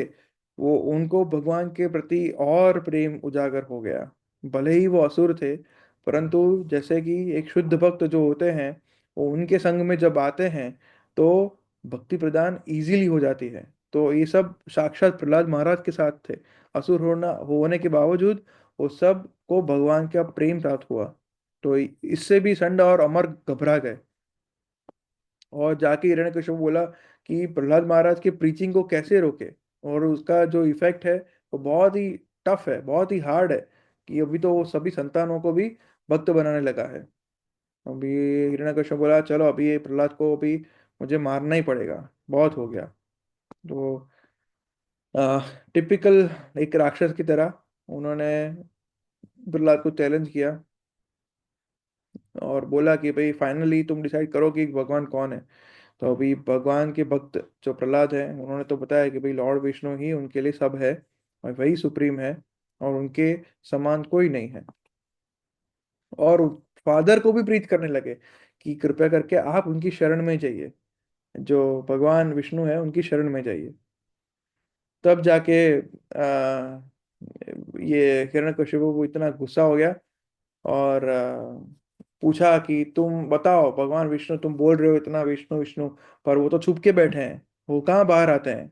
वो उनको भगवान के प्रति और प्रेम उजागर हो गया। भले ही वो असुर थे, परंतु जैसे कि एक शुद्ध भक्त जो होते हैं, वो उनके संग में जब आते हैं, तो भक्ति प्रदान इजीली हो जाती है। तो ये सब साक्षात प्रहलाद महाराज के साथ थे। असुर होने के बावजूद वो सब को भगवान का प्रेम प्राप्त हुआ। तो इससे भी संड और अमर घबरा गए, और जाके हिरण्यकश्यप बोला कि प्रहलाद महाराज के प्रीचिंग को कैसे रोके। और उसका जो इफेक्ट है वो बहुत ही टफ है, बहुत ही हार्ड है, कि अभी तो वो सभी संतानों को भी भक्त बनाने लगा है। अभी हिरण्यकश्यप बोला चलो अभी ये प्रहलाद को अभी मुझे मारना ही पड़ेगा, बहुत हो गया। तो टिपिकल एक राक्षस की तरह उन्होंने प्रहलाद को चैलेंज किया और बोला कि भाई फाइनली तुम डिसाइड करो कि भगवान कौन है। तो अभी भगवान के भक्त जो प्रहलाद है, उन्होंने तो बताया कि भाई लॉर्ड विष्णु ही उनके लिए सब है, और वही सुप्रीम है, और उनके समान कोई नहीं है। और फादर को भी प्रीत करने लगे कि कृपया करके आप उनकी शरण में जाइए, जो भगवान विष्णु है उनकी शरण में जाइए। तब जाके ये हिरण्यकशिपु को इतना गुस्सा हो गया, और पूछा कि तुम बताओ भगवान विष्णु, तुम बोल रहे हो इतना विष्णु विष्णु, पर वो तो छुप के बैठे हैं, वो कहाँ बाहर आते हैं?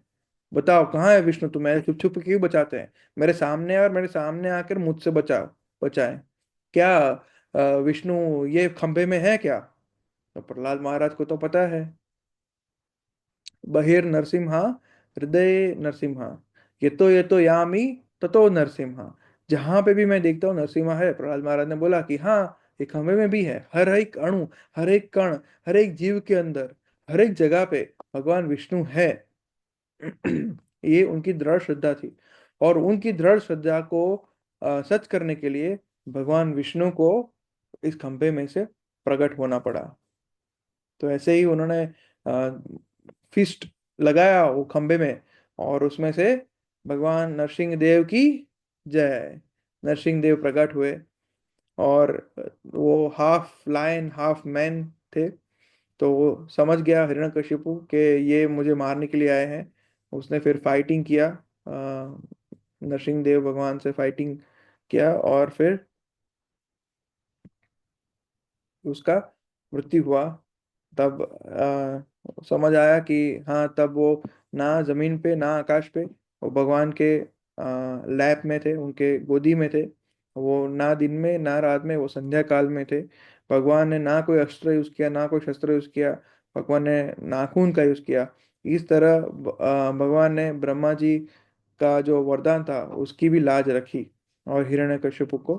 बताओ कहाँ है विष्णु, तुम्हें छुप छुप के क्यों बचाते हैं? मेरे सामने और मेरे सामने आकर मुझसे बचाओ, बचाए क्या? विष्णु ये खंभे में है क्या? तो प्रहलाद महाराज को तो पता है, बहिर नरसिम्हा, हृदय नरसिम्हा, ये तो यामी ततो नरसिम्हा। जहां पे भी मैं देखता हूँ नरसिम्हा है। प्रहलाद महाराज ने बोला कि हाँ, एक हमें में भी है, हर एक अणु, हर एक कण, हर एक जीव के अंदर, हर एक जगह पे भगवान विष्णु है। ये उनकी दृढ़ श्रद्धा थी। और उनकी दृढ़ श्रद्धा को सच करने के लिए भगवान विष्णु को इस खंभे में से प्रकट होना पड़ा। तो ऐसे ही उन्होंने फिस्ट लगाया वो खंबे में, और उसमें से भगवान नरसिंह देव की जय, नरसिंह देव प्रकट हुए। और वो हाफ लायन हाफ मैन थे। तो वो समझ गया हिरण्यकशिपु के ये मुझे मारने के लिए आए हैं। उसने फिर फाइटिंग किया, नरसिंह देव भगवान से फाइटिंग किया, और फिर उसका मृत्यु हुआ। तब समझ आया कि हाँ, तब वो ना जमीन पे ना आकाश पे, वो भगवान के लैप में थे, उनके गोदी में थे। वो ना दिन में ना रात में, वो संध्या काल में थे। भगवान ने ना कोई अस्त्र यूज किया ना कोई शस्त्र यूज किया, भगवान ने नाखून का यूज किया। इस तरह भगवान ने ब्रह्मा जी का जो वरदान था उसकी भी लाज रखी, और हिरण्यकश्यप को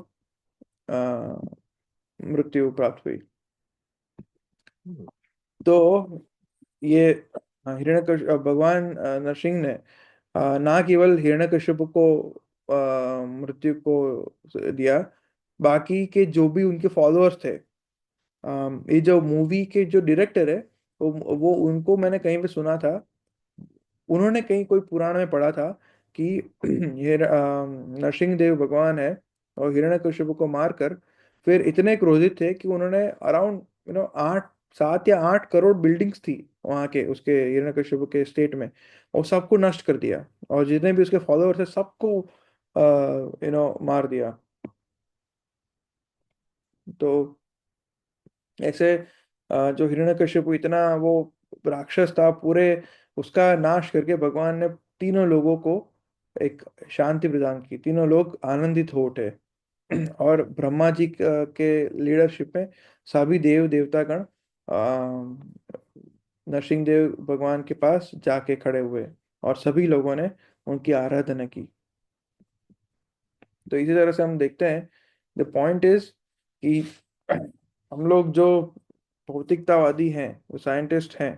मृत्यु प्राप्त हुई। तो ये भगवान नरसिंह ने ना केवल हिरण्यकश्यप को मृत्यु को दिया, बाकी के जो भी उनके फॉलोअर्स थे, ये जो मूवी के जो डायरेक्टर है, वो उनको मैंने कहीं पे सुना था, उन्होंने कहीं कोई पुराण में पढ़ा था कि ये नरसिंह देव भगवान है, और हिरण्यकशिपु को मारकर फिर इतने क्रोधित थे कि उन्होंने अराउंड 7 या 8 करोड़ बिल्डिंग्स थी वहाँ के उसके हिरण्यकशिपु के स्टेट में, और सबको नष्ट कर दिया, और जितने भी उसके फॉलोअर्स थे सबको मार दिया। तो ऐसे जो हिरण्यकशिपु इतना वो राक्षस था, पूरे उसका नाश करके भगवान ने तीनों लोगों को एक शांति प्रदान की, तीनों लोग आनंदित हो उठे। और ब्रह्मा जी के लीडरशिप में सभी देव देवतागण नरसिंह देव भगवान के पास जाके खड़े हुए, और सभी लोगों ने उनकी आराधना की। तो इसी तरह से हम देखते हैं, द पॉइंट इज कि हम लोग जो भौतिकतावादी हैं, वो साइंटिस्ट हैं,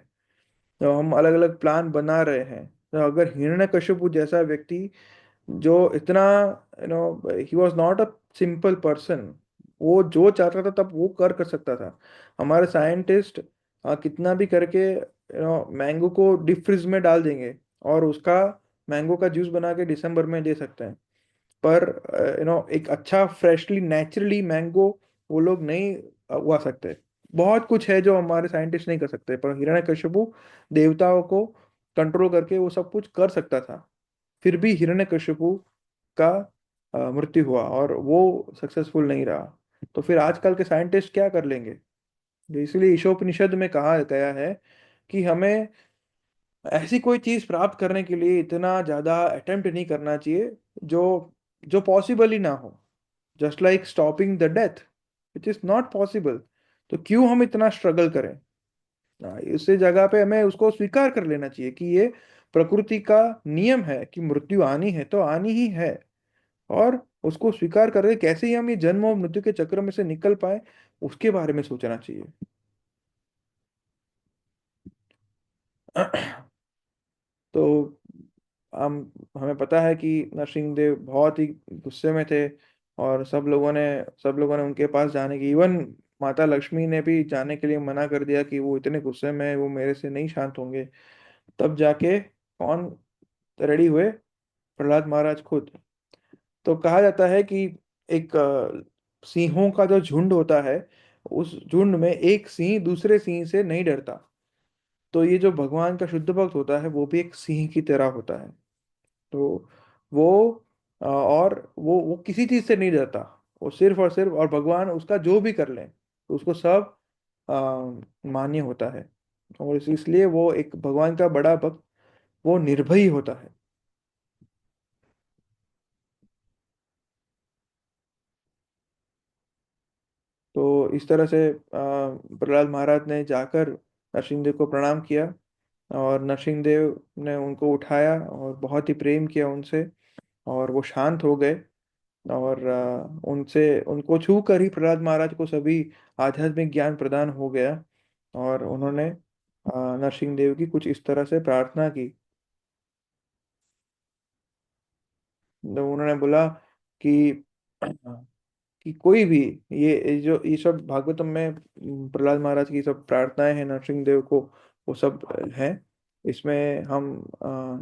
तो हम अलग अलग प्लान बना रहे हैं। तो अगर हिरण्यकशिपु जैसा व्यक्ति जो इतना he was not a simple person, वो जो चाहता था तब वो कर सकता था। हमारे साइंटिस्ट कितना भी करके मैंगो को डीप फ्रीज में डाल देंगे, और उसका मैंगो का जूस बना के दिसंबर में दे सकते हैं, पर एक अच्छा फ्रेशली नेचुरली मैंगो वो लोग नहीं उगा सकते। बहुत कुछ है जो हमारे साइंटिस्ट नहीं कर सकते, पर हिरण्यकशिपु देवताओं को कंट्रोल करके वो सब कुछ कर सकता था। फिर भी हिरण्यकशिपु का मृत्यु हुआ, और वो सक्सेसफुल नहीं रहा। तो फिर आजकल के साइंटिस्ट क्या कर लेंगे? तो इसलिए ईशोपनिषद में कहा गया है कि हमें ऐसी कोई चीज प्राप्त करने के लिए इतना ज्यादा अटेम्प्ट नहीं करना चाहिए जो जो पॉसिबल ही ना हो। Just like stopping the death which is not possible. तो क्यों हम इतना स्ट्रगल करें? इस जगह पे हमें उसको स्वीकार कर लेना चाहिए कि ये प्रकृति का नियम है कि मृत्यु आनी है तो आनी ही है। और उसको स्वीकार करके कैसे ही हम ये जन्म और मृत्यु के चक्र में से निकल पाए, उसके बारे में सोचना चाहिए। तो हम हमें पता है कि नरसिंह देव बहुत ही गुस्से में थे, और सब लोगों ने उनके पास जाने की, इवन माता लक्ष्मी ने भी जाने के लिए मना कर दिया कि वो इतने गुस्से में हैं, वो मेरे से नहीं शांत होंगे। तब जाके कौन रेडी हुए? प्रहलाद महाराज खुद। तो कहा जाता है कि एक सिंहों का जो झुंड होता है, उस झुंड में एक सिंह दूसरे सिंह से नहीं डरता। तो ये जो भगवान का शुद्ध भक्त होता है वो भी एक सिंह की तरह होता है। तो वो और वो किसी चीज से नहीं डरता। वो सिर्फ और सिर्फ, और भगवान उसका जो भी कर ले तो उसको सब मान्य होता है। और इसलिए वो एक भगवान का बड़ा भक्त, वो निर्भयी होता है। तो इस तरह से प्रहलाद महाराज ने जाकर नरसिंहदेव को प्रणाम किया, और नरसिंहदेव ने उनको उठाया और बहुत ही प्रेम किया उनसे, और वो शांत हो गए। और उनसे उनको छू कर ही प्रहलाद महाराज को सभी आध्यात्मिक ज्ञान प्रदान हो गया। और उन्होंने नरसिंहदेव की कुछ इस तरह से प्रार्थना की। तो उन्होंने बोला कि कि कोई भी, ये जो ये सब भागवतम में प्रहलाद महाराज की सब प्रार्थनाएं हैं नरसिंह देव को, वो सब हैं। इसमें हम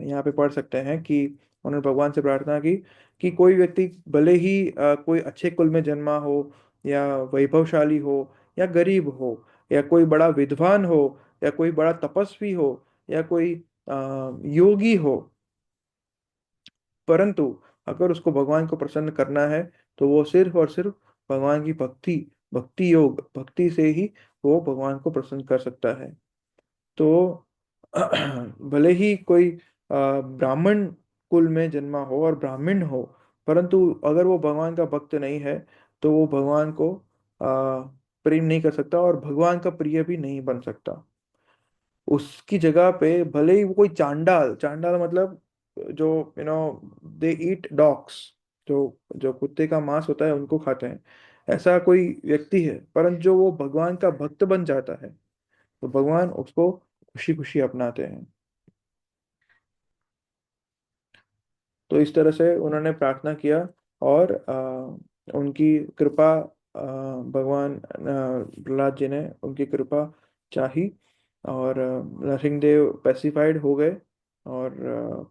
यहाँ पे पढ़ सकते हैं कि उन्होंने भगवान से प्रार्थना की कि कोई व्यक्ति भले ही कोई अच्छे कुल में जन्मा हो, या वैभवशाली हो, या गरीब हो, या कोई बड़ा विद्वान हो, या कोई बड़ा तपस्वी हो, या कोई योगी हो, परंतु अगर उसको भगवान को प्रसन्न करना है तो वो सिर्फ और सिर्फ भगवान की भक्ति, भक्ति योग, भक्ति से ही वो भगवान को प्रसन्न कर सकता है। तो भले ही कोई ब्राह्मण कुल में जन्मा हो और ब्राह्मण हो, परंतु अगर वो भगवान का भक्त नहीं है तो वो भगवान को प्रेम नहीं कर सकता, और भगवान का प्रिय भी नहीं बन सकता। उसकी जगह पे भले ही वो कोई चांडाल, चांडाल मतलब जो दे ईट डॉग्स, जो जो कुत्ते का मांस होता है उनको खाते हैं, ऐसा कोई व्यक्ति है, परंतु जो वो भगवान का भक्त बन जाता है तो भगवान उसको खुशी खुशी अपनाते हैं। तो इस तरह से उन्होंने प्रार्थना किया, और उनकी कृपा भगवान प्रहलाद जी ने उनकी कृपा चाही, और नरसिंहदेव पेसिफाइड हो गए, और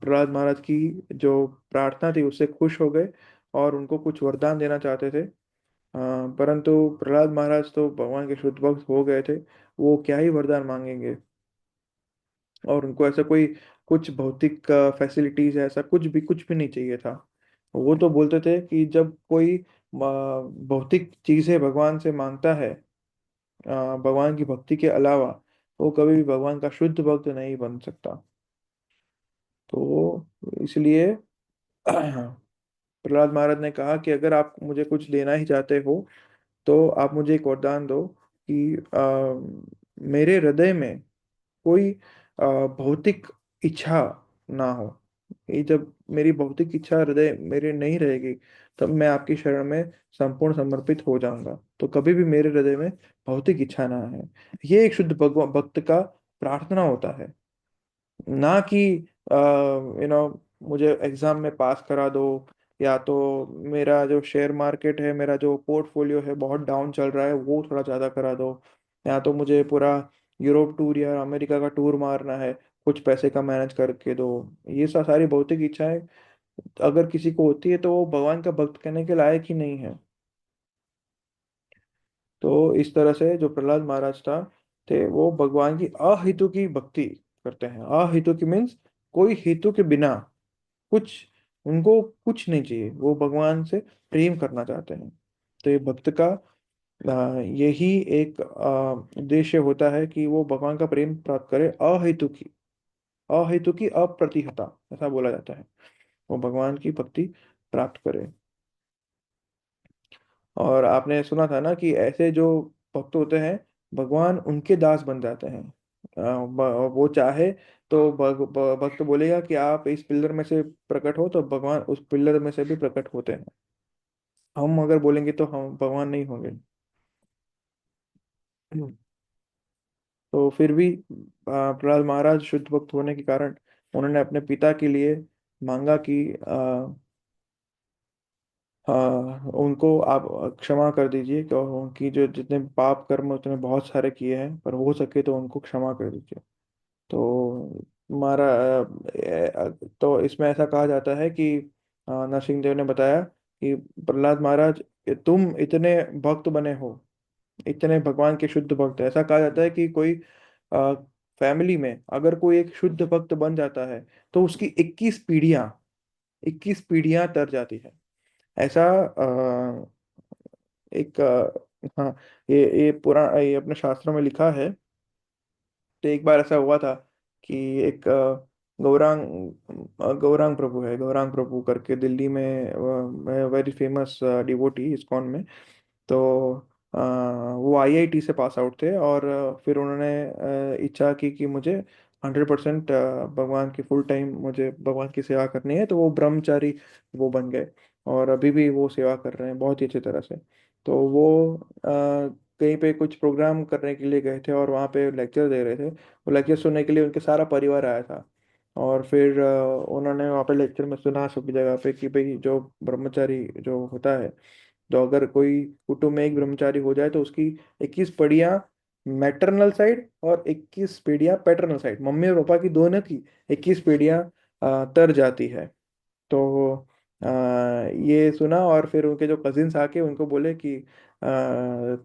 प्रहलाद महाराज की जो प्रार्थना थी उससे खुश हो गए, और उनको कुछ वरदान देना चाहते थे। परंतु प्रहलाद महाराज तो भगवान के शुद्ध भक्त हो गए थे, वो क्या ही वरदान मांगेंगे। और उनको ऐसा कोई कुछ भौतिक फैसिलिटीज ऐसा कुछ भी नहीं चाहिए था। वो तो बोलते थे कि जब कोई भौतिक चीजें भगवान से मांगता है, भगवान की भक्ति के अलावा, वो कभी भी भगवान का शुद्ध भक्त नहीं बन सकता। तो इसलिए प्रहलाद महाराज ने कहा कि अगर आप मुझे कुछ देना ही चाहते हो तो आप मुझे एक वरदान दो कि मेरे हृदय में कोई भौतिक इच्छा ना हो। ये जब मेरी भौतिक इच्छा हृदय मेरे नहीं रहेगी, तब मैं आपकी शरण में संपूर्ण समर्पित हो जाऊंगा। तो कभी भी मेरे हृदय में भौतिक इच्छा ना है। ये एक शुद्ध भक्त का प्रार्थना होता है, ना कि मुझे एग्जाम में पास करा दो, या तो मेरा जो शेयर मार्केट है, मेरा जो पोर्टफोलियो है बहुत डाउन चल रहा है, वो थोड़ा ज़्यादा करा दो, या तो मुझे पूरा यूरोप टूर या अमेरिका का टूर मारना है, कुछ पैसे का मैनेज करके दो। ये सारी भौतिक इच्छाएं अगर किसी को होती है तो वो भगवान का भक्त कहने के लायक ही नहीं है। तो इस तरह से जो प्रहलाद महाराज था, थे वो भगवान की अहेतु की भक्ति करते हैं। अहेतु की मीन्स कोई हेतु के बिना, कुछ उनको कुछ नहीं चाहिए, वो भगवान से प्रेम करना चाहते हैं। तो ये भक्त का यही एक उद्देश्य होता है कि वो भगवान का प्रेम प्राप्त करे, अहेतु की अप्रतिहता ऐसा बोला जाता है, वो भगवान की भक्ति प्राप्त करे। और आपने सुना था ना कि ऐसे जो भक्त होते हैं, भगवान उनके दास बन जाते हैं। वो चाहे तो भक्त बोलेगा कि आप इस पिलर में से प्रकट हो, तो भगवान उस पिलर में से भी प्रकट होते हैं। हम अगर बोलेंगे तो हम भगवान नहीं होंगे। तो फिर भी प्रहलाद महाराज शुद्ध भक्त होने के कारण उन्होंने अपने पिता के लिए मांगा कि उनको आप क्षमा कर दीजिए, कि उनकी जो जितने पाप कर्म उतने बहुत सारे किए हैं, पर हो सके तो उनको क्षमा कर दीजिए। तो हमारा तो इसमें ऐसा कहा जाता है कि नरसिंह देव ने बताया कि प्रहलाद महाराज, तुम इतने भक्त बने हो, इतने भगवान के शुद्ध भक्त, ऐसा कहा जाता है कि कोई फैमिली में अगर कोई एक शुद्ध भक्त बन जाता है तो उसकी 21 पीढ़ियां तर जाती है। ऐसा एक हाँ, ये ये अपने शास्त्रों में लिखा है। तो एक बार ऐसा हुआ था कि एक गौरांग प्रभु है, गौरांग प्रभु करके दिल्ली में वेरी फेमस डिवोटी इस्कॉन में। तो वो आईआईटी से पास आउट थे, और फिर उन्होंने इच्छा की कि मुझे 100% भगवान की फुल टाइम मुझे भगवान की सेवा करनी है, तो वो ब्रह्मचारी वो बन गए, और अभी भी वो सेवा कर रहे हैं बहुत ही अच्छी तरह से। तो वो कहीं पे कुछ प्रोग्राम करने के लिए गए थे, और वहाँ पे लेक्चर दे रहे थे। वो लेक्चर सुनने के लिए उनके सारा परिवार आया था। और फिर उन्होंने वहाँ पे लेक्चर में सुना सबकी जगह पे कि भाई जो ब्रह्मचारी जो होता है, तो अगर कोई कुटुंब में एक ब्रह्मचारी हो जाए तो उसकी 21 पीढ़ियां मैटरनल साइड और 21 पीढ़ियां पैटर्नल साइड, मम्मी और पापा की दोनों की 21 पीढ़ियां तर जाती है। तो ये सुना, और फिर उनके जो कजिन्स आके उनको बोले कि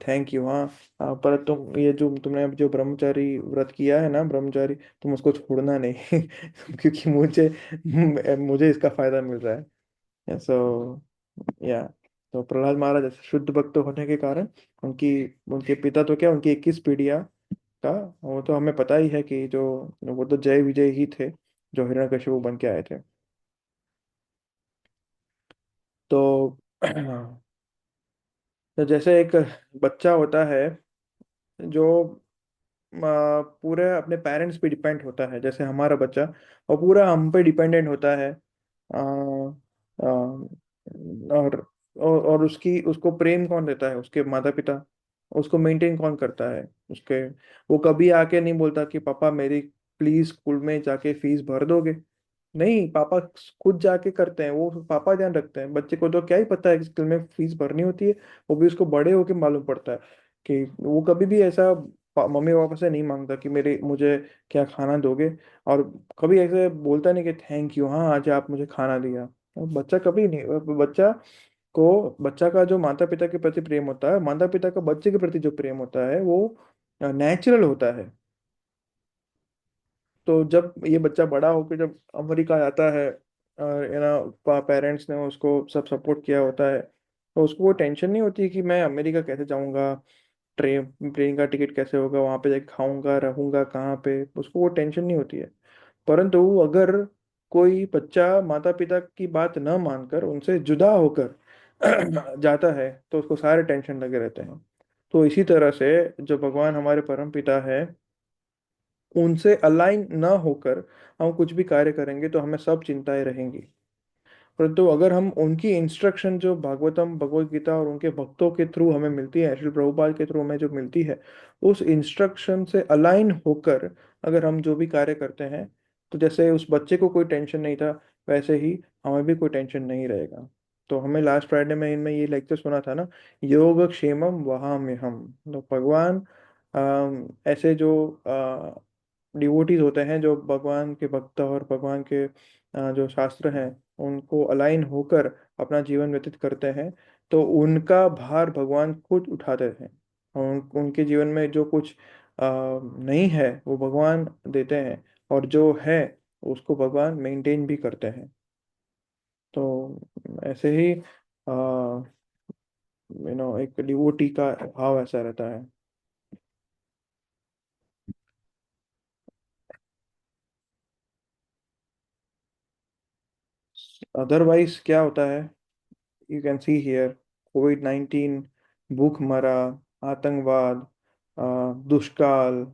थैंक यू, हाँ, पर तुम ये जो तुमने जो ब्रह्मचारी व्रत किया है ना, ब्रह्मचारी, तुम उसको छोड़ना नहीं क्योंकि मुझे मुझे इसका फायदा मिल रहा है। सो या तो प्रहलाद महाराज ऐसे शुद्ध भक्त होने के कारण उनकी उनके पिता तो क्या, उनकी 21 पीढ़ियां का, वो तो हमें पता ही है कि जो वो तो जय विजय ही थे, जो हिरण्यकशिपु बन के आए थे। तो तो जैसे एक बच्चा होता है जो पूरे अपने पेरेंट्स पे डिपेंड होता है, जैसे हमारा बच्चा और पूरा हम पे डिपेंडेंट होता है। आ, आ, और उसकी उसको प्रेम कौन देता है, उसके माता पिता। उसको मेंटेन कौन करता है, उसके, वो कभी आके नहीं बोलता कि पापा मेरी प्लीज स्कूल में जाके फीस भर दोगे। नहीं, पापा खुद जाके करते हैं, वो पापा ध्यान रखते हैं। बच्चे को तो क्या ही पता है कि स्कूल में फीस भरनी होती है। वो भी उसको बड़े होके मालूम पड़ता है कि वो कभी भी ऐसा मम्मी पापा से नहीं मांगता कि मेरे मुझे क्या खाना दोगे। और कभी ऐसे बोलता नहीं कि थैंक यू, हाँ आज आप मुझे खाना दिया। बच्चा कभी नहीं, बच्चा का जो माता पिता के प्रति प्रेम होता है, माता पिता का बच्चे के प्रति जो प्रेम होता है, वो नेचुरल होता है। तो जब ये बच्चा बड़ा होकर जब अमेरिका आता है, और पेरेंट्स ने उसको सब सपोर्ट किया होता है, तो उसको वो टेंशन नहीं होती कि मैं अमेरिका कैसे जाऊंगा, ट्रेन ट्रेन का टिकट कैसे होगा, वहां पे जाके खाऊंगा रहूंगा कहाँ पे, उसको वो टेंशन नहीं होती है। परंतु अगर कोई बच्चा माता पिता की बात न मानकर उनसे जुदा होकर जाता है, तो उसको सारे टेंशन लगे रहते हैं। तो इसी तरह से जो भगवान हमारे परम पिता है, उनसे अलाइन न होकर हम कुछ भी कार्य करेंगे तो हमें सब चिंताएं रहेंगी। परंतु अगर हम उनकी इंस्ट्रक्शन जो भागवतम भगवत गीता और उनके भक्तों के थ्रू हमें मिलती है, श्री प्रभुपाद के थ्रू हमें जो मिलती है, उस इंस्ट्रक्शन से अलाइन होकर अगर हम जो भी कार्य करते हैं, तो जैसे उस बच्चे को कोई टेंशन नहीं था, वैसे ही हमें भी कोई टेंशन नहीं रहेगा। तो हमें लास्ट फ्राइडे में इनमें ये लेक्चर सुना था ना, योग क्षेमम वहां में हम। तो भगवान ऐसे जो डिवोटीज होते हैं, जो भगवान के भक्त और भगवान के जो शास्त्र हैं उनको अलाइन होकर अपना जीवन व्यतीत करते हैं, तो उनका भार भगवान खुद उठाते हैं। और उनके जीवन में जो कुछ नहीं है वो भगवान देते हैं, और जो है उसको भगवान मेंटेन भी करते हैं। तो ऐसे ही एक डिवोटी का भाव ऐसा रहता है। अदरवाइज क्या होता है, यू कैन सी हियर, कोविड-19, भूखमरा, आतंकवाद, दुष्काल,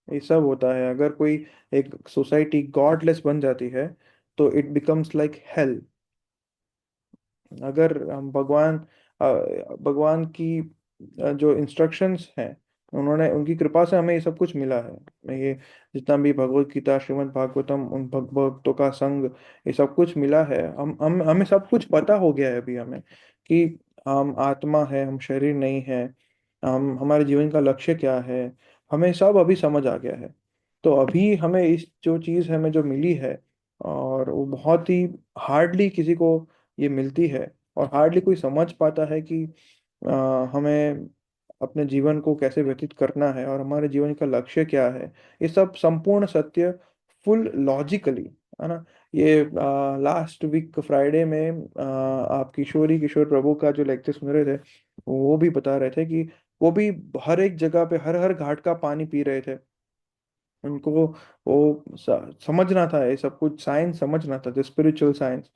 ये सब होता है। अगर कोई एक सोसाइटी गॉडलेस बन जाती है, तो इट बिकम्स लाइक हेल। अगर हम भगवान की जो इंस्ट्रक्शंस हैं, उन्होंने उनकी कृपा से हमें ये सब कुछ मिला है। ये जितना भी भगवत गीता, श्रीमद् भागवतम, उन भक्तों का संग, ये सब कुछ मिला है। हम हमें सब कुछ पता हो गया है अभी हमें कि हम आत्मा है, हम शरीर नहीं है, हम हमारे जीवन का लक्ष्य क्या है, हमें सब अभी समझ आ गया है। तो अभी हमें इस जो चीज़ हमें जो मिली है, और वो बहुत ही हार्डली किसी को ये मिलती है, और हार्डली कोई समझ पाता है कि हमें अपने जीवन को कैसे व्यतीत करना है और हमारे जीवन का लक्ष्य क्या है। ये सब संपूर्ण सत्य, फुल लॉजिकली, है ना। ये लास्ट वीक फ्राइडे में आप किशोर प्रभु का जो लेक्चर सुन रहे थे, वो भी बता रहे थे कि वो भी हर एक जगह पे हर हर घाट का पानी पी रहे थे। उनको वो समझना था, ये सब कुछ साइंस समझना था, जो स्पिरिचुअल साइंस।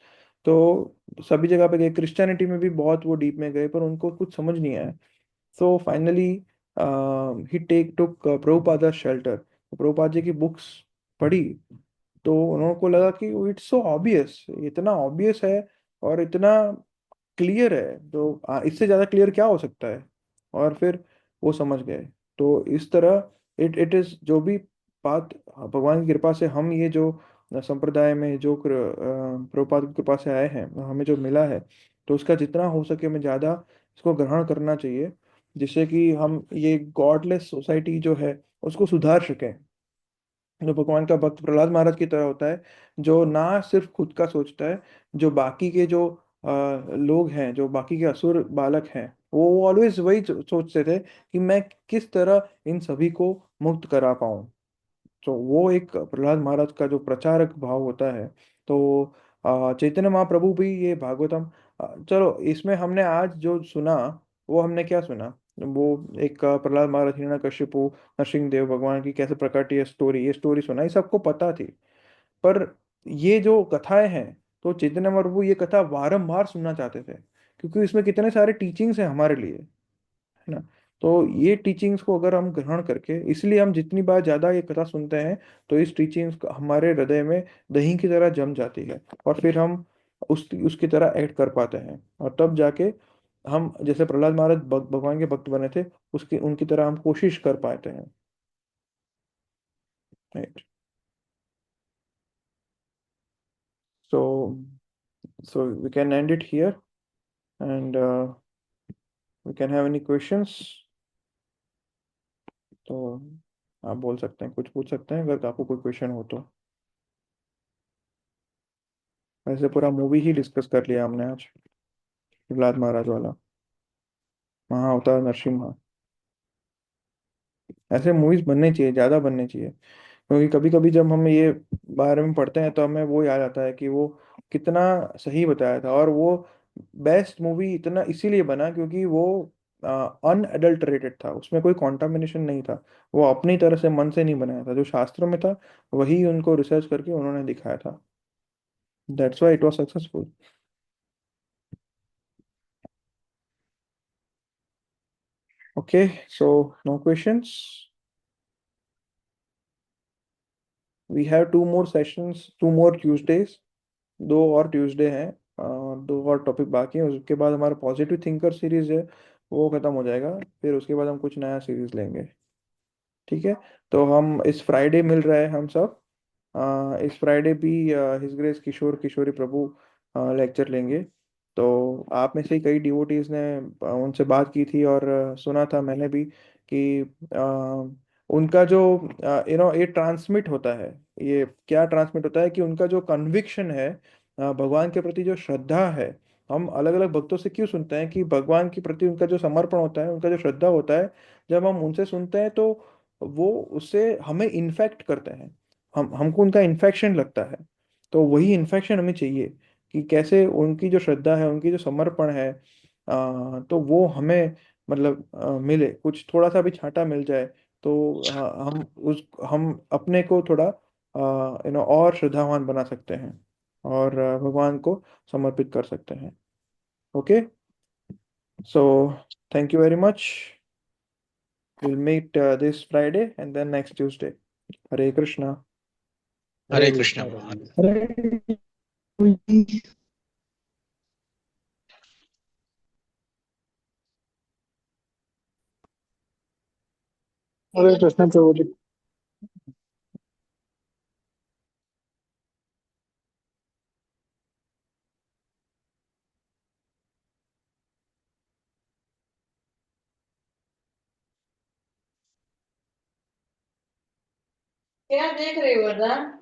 तो सभी जगह पे गए, क्रिश्चियनिटी में भी बहुत वो डीप में गए, पर उनको कुछ समझ नहीं आया। So finally he take took Prabhupada shelter, Prabhupada ji की बुक्स पढ़ी। तो उन्होंने को लगा कि इट्स सो ऑब्वियस, इतना ऑब्वियस है और इतना क्लियर है, तो इससे ज़्यादा क्लियर क्या हो सकता है। और फिर वो समझ गए। तो इस तरह इट इट इज़ जो भी बात भगवान की कृपा से हम ये जो संप्रदाय में जो प्रभुपाद की कृपा से आए हैं, हमें जो मिला है, तो उसका जितना हो सके हमें ज़्यादा इसको ग्रहण करना चाहिए, जिससे कि हम ये गॉडलेस सोसाइटी जो है उसको सुधार सकें। जो भगवान का भक्त प्रहलाद महाराज की तरह होता है, जो ना सिर्फ खुद का सोचता है, जो बाकी के जो लोग हैं, जो बाकी के असुर बालक हैं, वो ऑलवेज वही सोचते थे कि मैं किस तरह इन सभी को मुक्त करा पाऊं। तो वो एक प्रहलाद महाराज का जो प्रचारक भाव होता है। तो चैतन्य महाप्रभु भी ये भागवतम, चलो इसमें हमने आज जो सुना, वो हमने क्या सुना, वो एक प्रहलाद महाराज हिरण्यकशिपु, नरसिंह भगवान की कैसे प्रकट, ये स्टोरी सुना, ये सबको पता थी। पर ये जो कथाएं हैं, तो चैतन्य महाप्रभु ये कथा बारंबार सुनना चाहते थे, क्योंकि इसमें कितने सारे टीचिंग्स हैं हमारे लिए, है ना। तो ये टीचिंग्स को अगर हम ग्रहण करके, इसलिए हम जितनी बार ज्यादा ये कथा सुनते हैं, तो इस टीचिंग्स हमारे हृदय में दही की तरह जम जाती है, और फिर हम उसकी तरह एक्ट कर पाते हैं, और तब जाके हम जैसे प्रहलाद महाराज भगवान के भक्त बने थे, उसकी उनकी तरह हम कोशिश कर पाते हैं। Right. So, so we can end it here, and we can have any questions. तो आप बोल सकते हैं, कुछ पूछ सकते हैं अगर आपको कोई क्वेश्चन हो तो। वैसे पूरा मूवी ही डिस्कस कर लिया हमने आज, प्रहलाद महाराज वाला, महाअवतार नरसिम्हा। ऐसे मूवीज बनने चाहिए, ज्यादा बनने चाहिए, क्योंकि कभी कभी जब हम ये बारे में पढ़ते हैं तो हमें वो याद आता है कि वो कितना सही बताया था। और वो बेस्ट मूवी इतना इसीलिए बना क्योंकि वो अनएडल्टरेटेड था, उसमें कोई कॉन्टामिनेशन नहीं था। वो अपनी तरह से मन से नहीं बनाया था, जो शास्त्रों में था वही उनको रिसर्च करके उन्होंने दिखाया था। That's why it was successful. Okay, so no questions. We have two more sessions, two more Tuesdays. दो और ट्यूसडे हैं, और दो और टॉपिक बाकी हैं। उसके बाद हमारा पॉजिटिव थिंकर सीरीज है, वो खत्म हो जाएगा। फिर उसके बाद हम कुछ नया सीरीज लेंगे। ठीक है, तो हम इस फ्राइडे मिल रहे हैं हम सब। इस फ्राइडे भी हिज ग्रेस किशोर किशोरी प्रभु लेक्चर लेंगे। तो आप में से कई डिवोटीज ने उनसे बात की थी, और सुना था मैंने भी कि उनका जो ये ट्रांसमिट होता है। ये क्या ट्रांसमिट होता है कि उनका जो कन्विक्शन है, भगवान के प्रति जो श्रद्धा है। हम अलग अलग भक्तों से क्यों सुनते हैं कि भगवान के प्रति उनका जो समर्पण होता है, उनका जो श्रद्धा होता है, जब हम उनसे सुनते हैं तो वो उससे हमें इन्फेक्ट करते हैं। हम हमको उनका इन्फेक्शन लगता है। तो वही इन्फेक्शन हमें चाहिए, कि कैसे उनकी जो श्रद्धा है, उनकी जो समर्पण है, तो वो हमें मतलब मिले, कुछ थोड़ा सा भी छांटा मिल जाए तो हम अपने को थोड़ा और श्रद्धावान बना सकते हैं, और भगवान को समर्पित कर सकते हैं। Okay, so thank you very much. Will meet this Friday and then next Tuesday. Hare Krishna. Hare Hare Krishna Krishna भगवान। हरे हरे कृष्ण प्रभु जी। क्या देख रहे हो वरदान?